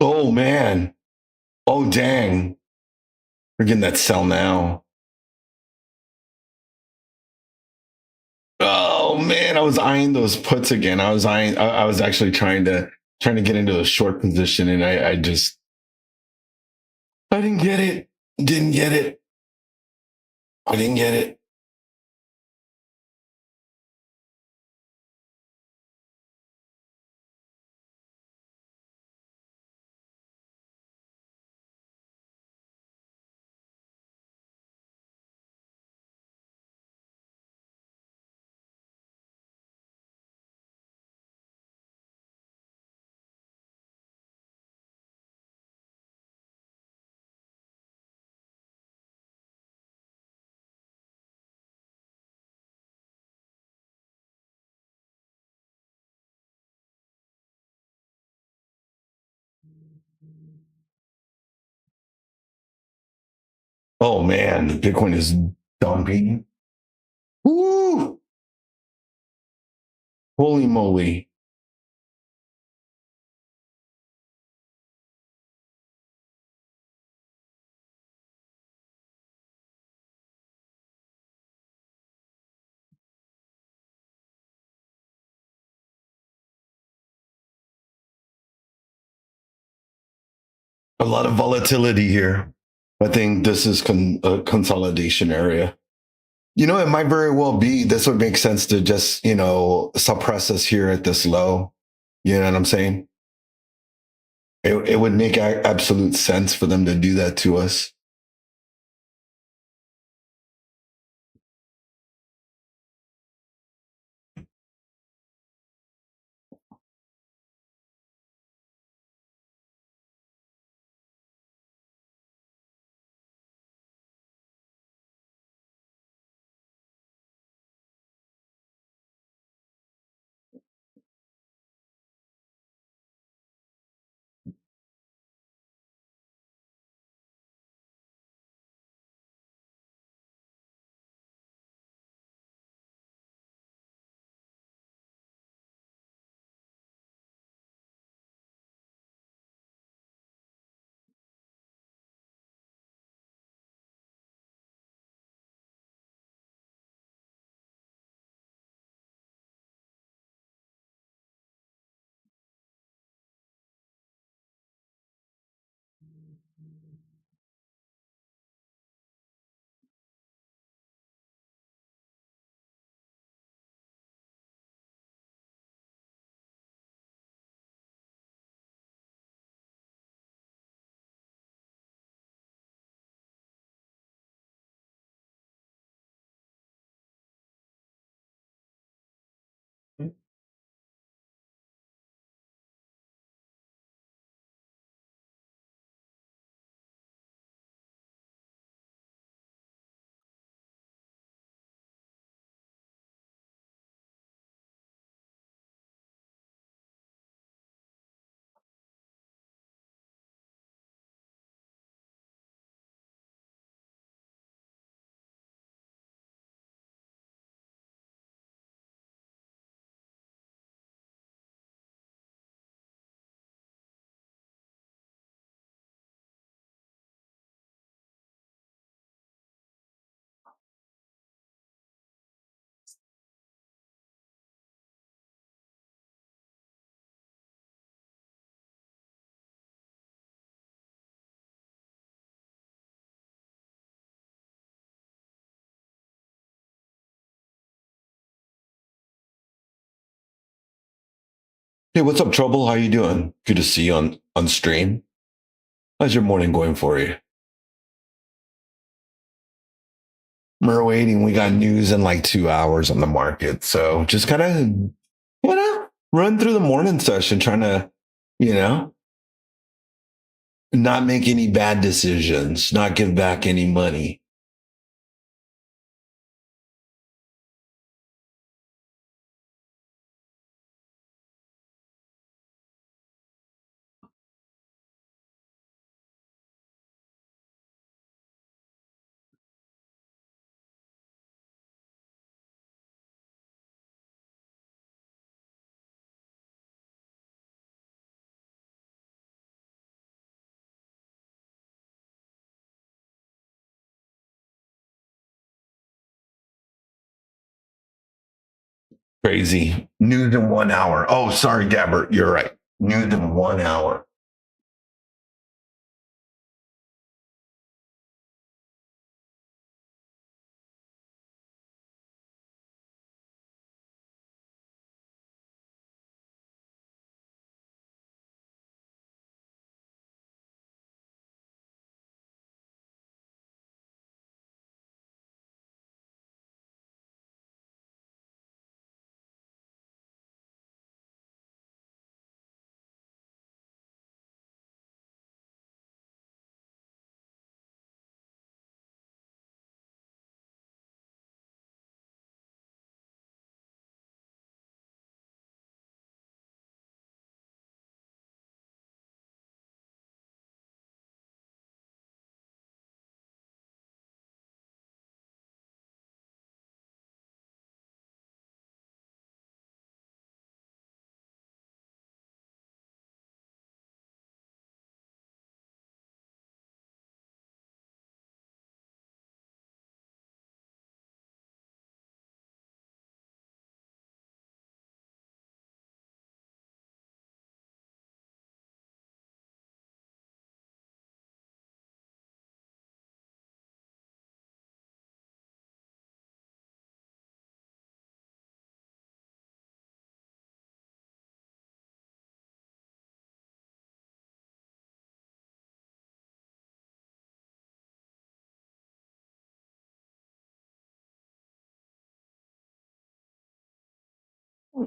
Oh man. Oh dang. We're getting that sell now. Oh man, I was eyeing those puts again. I was actually trying to get into a short position and I didn't get it. Didn't get it. I didn't get it. Oh man, Bitcoin is dumping. Woo! Holy moly. A lot of volatility here. I think this is a consolidation area. It might very well be this would make sense to just, suppress us here at this low. You know what I'm saying? It would make absolute sense for them to do that to us. Hey, what's up, Trouble? How you doing? Good to see you on stream. How's your morning going for you? We're waiting. We got news in like 2 hours on the market. So just kind of, run through the morning session, trying to, you know, not make any bad decisions, not give back any money. Crazy. News in 1 hour. Oh, sorry, Gabbert. You're right. News in 1 hour.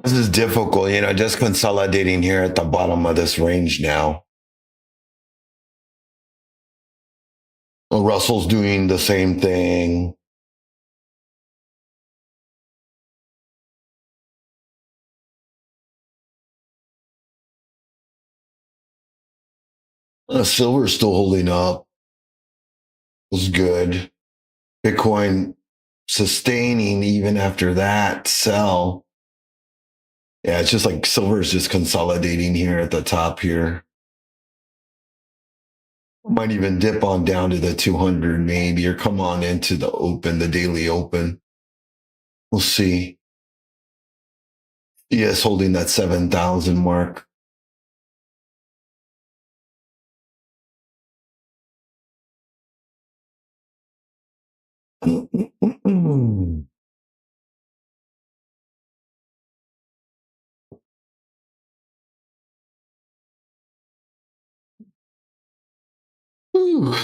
This is difficult, just consolidating here at the bottom of this range now. Well, Russell's doing the same thing. Silver's still holding up. Was good. Bitcoin sustaining even after that sell. Yeah, it's just like silver is just consolidating here at the top here. Might even dip on down to the 200 maybe, or come on into the open, the daily open. We'll see. Yes, holding that 7,000 mark. Whew.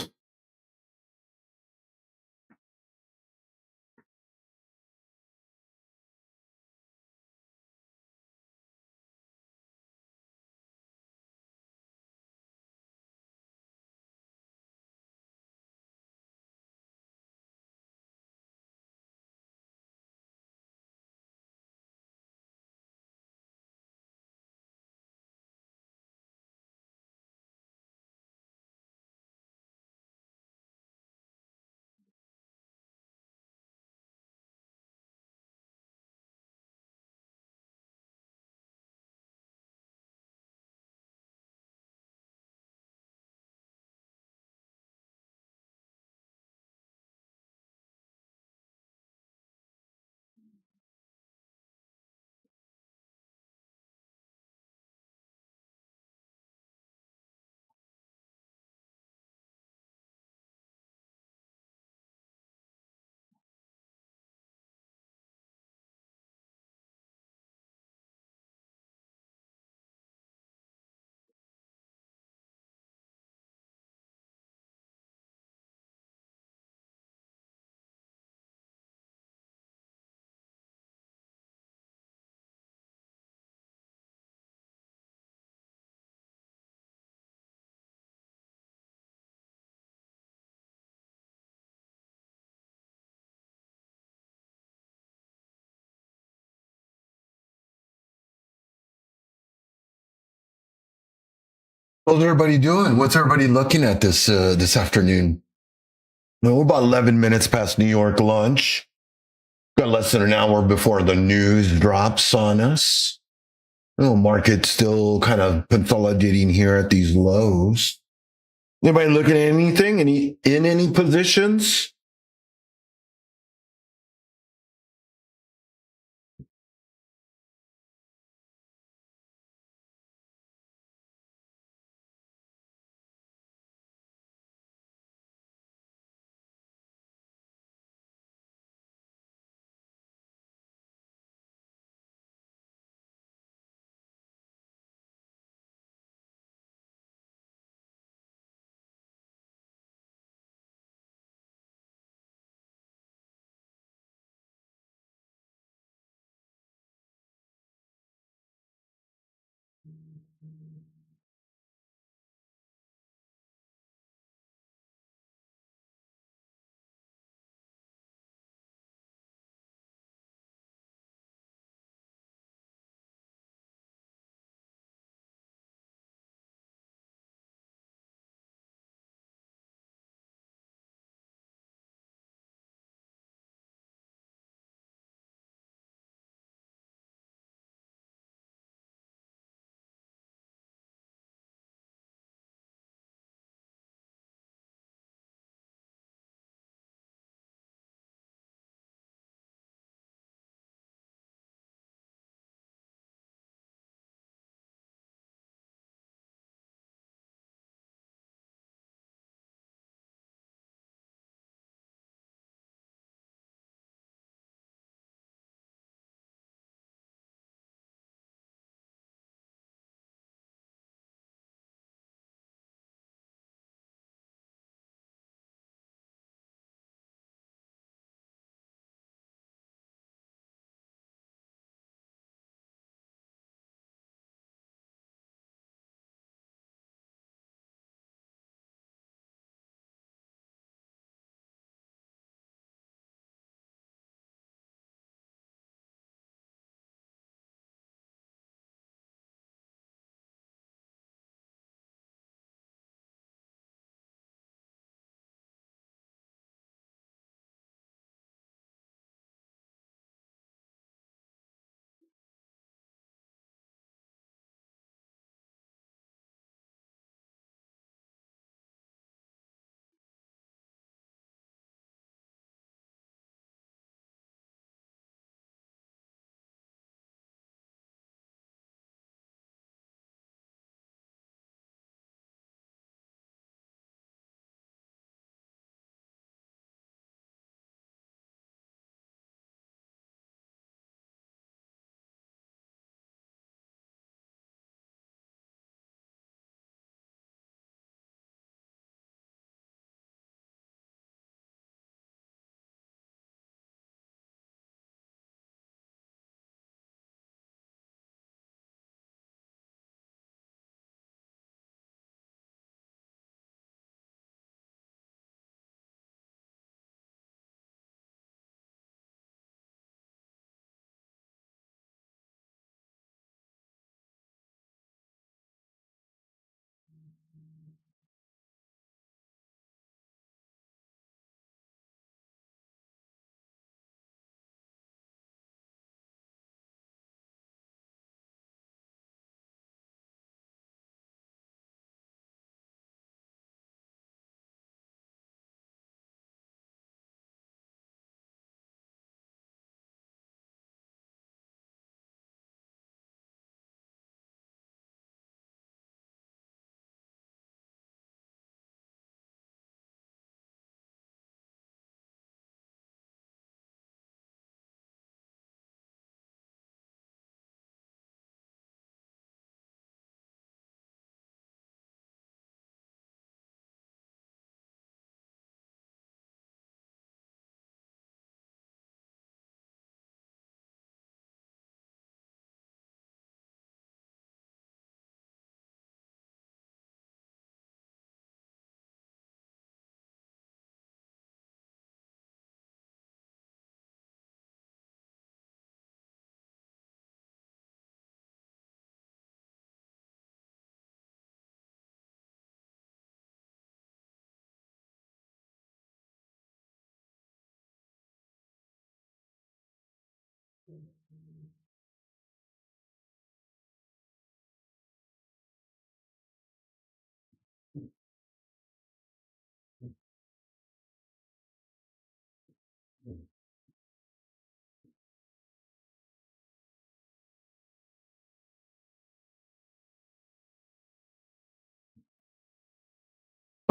How's everybody doing? What's everybody looking at this afternoon? No, we're about 11 minutes past New York lunch. Got less than an hour before the news drops on us. Market's still kind of consolidating here at these lows. Anybody looking at anything? In any positions?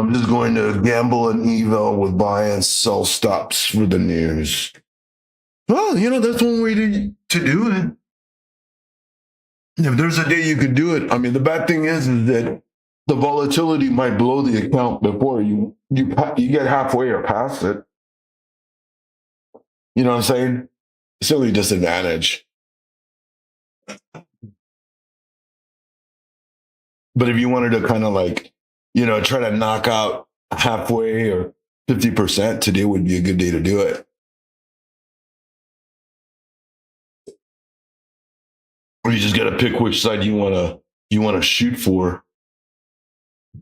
I'm just going to gamble an eval with buy and sell stops for the news. Well, that's one way to do it. If there's a day you could do it, I mean, the bad thing is that the volatility might blow the account before you get halfway or past it. You know what I'm saying? It's the only disadvantage. But if you wanted to kind of like, try to knock out halfway or 50%, today would be a good day to do it. Or you just got to pick which side you want to shoot for.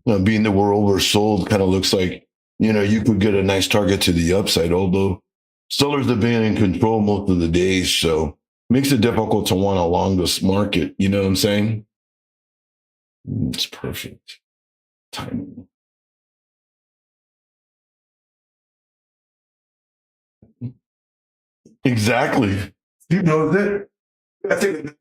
Being that we're oversold kind of looks like, you could get a nice target to the upside, although sellers have been in control most of the days. So makes it difficult to want to long this market. You know what I'm saying? It's perfect timing. Exactly. You know that. I think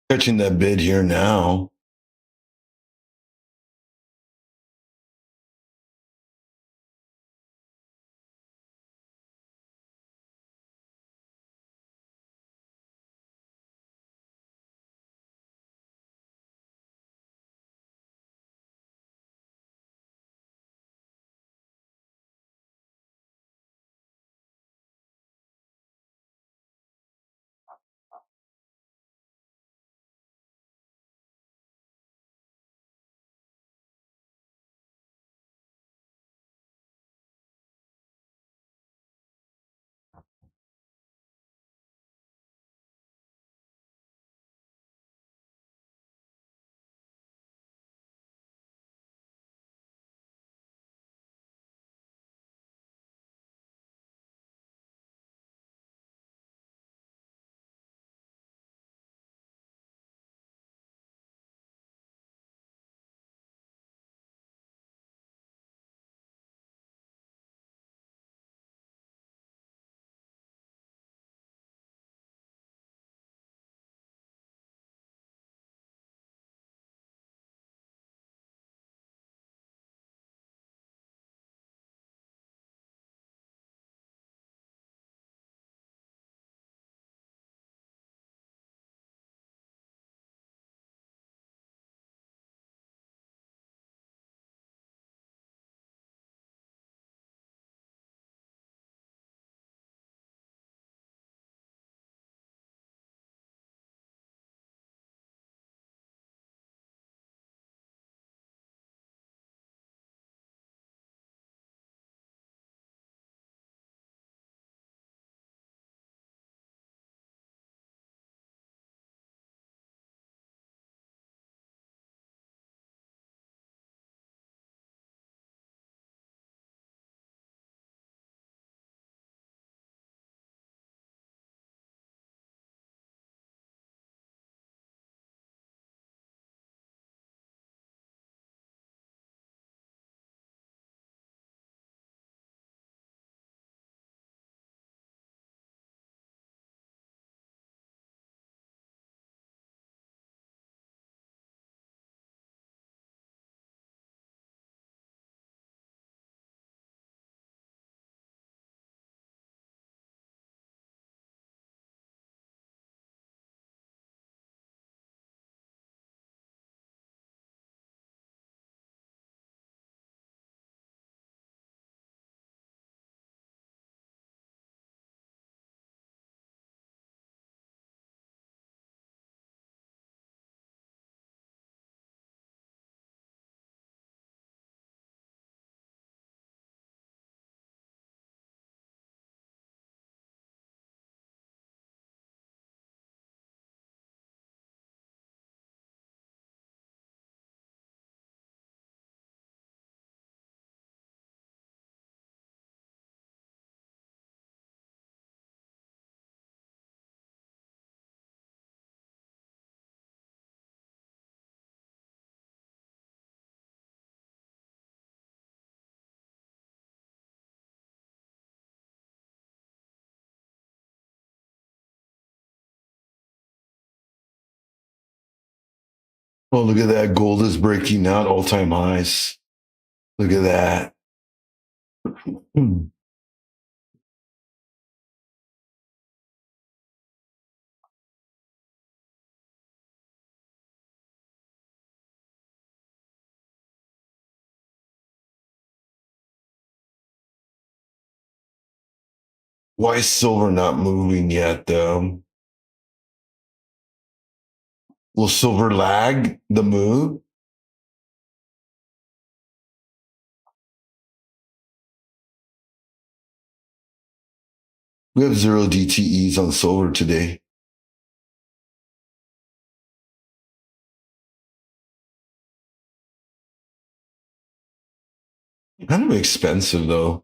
catching that bid here now. Oh, look at that. Gold is breaking out all-time highs. Look at that. Why is silver not moving yet, though? Will silver lag the move? We have 0 DTEs on silver today. Kind of expensive, though.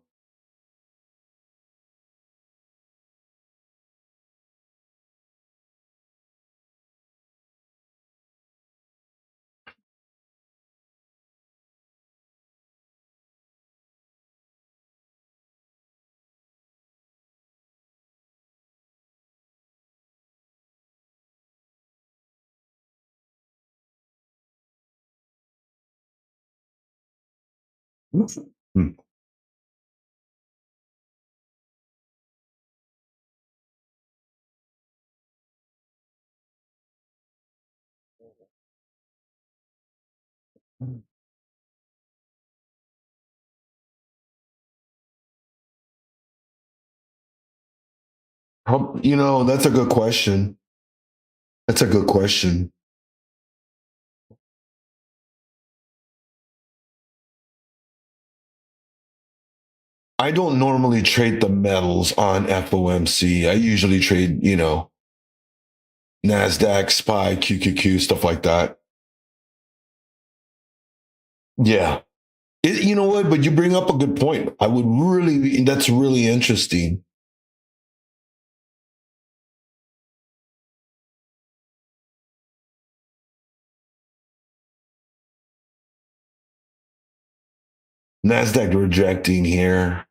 Hmm. That's a good question. That's a good question. I don't normally trade the metals on FOMC. I usually trade, NASDAQ, SPY, QQQ, stuff like that. Yeah. You know what? But you bring up a good point. That's really interesting. NASDAQ rejecting here.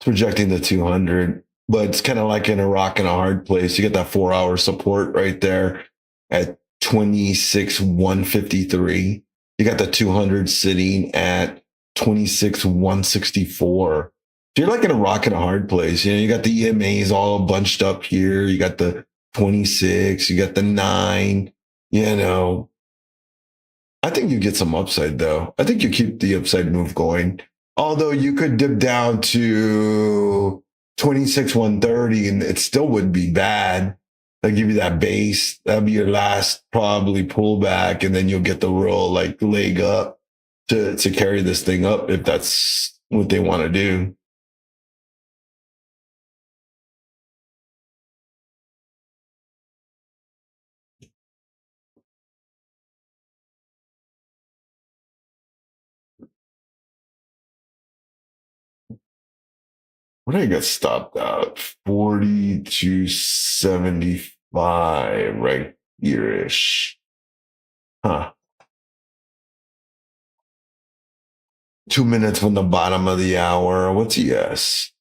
It's rejecting the 200, but it's kind of like in a rock and a hard place. You get that 4 hour support right there at 26,153. You got the 200 sitting at 26,164. So you're like in a rock and a hard place. You got the EMAs all bunched up here. You got the 26, you got the 9, I think you get some upside though. I think you keep the upside move going. Although you could dip down to 26,130 and it still wouldn't be bad. They'll give you that base. That'll be your last probably pullback, and then you'll get the real like leg up to carry this thing up if that's what they want to do. What did I get stopped at? 42.75 right here-ish. Huh. 2 minutes from the bottom of the hour. What's ES?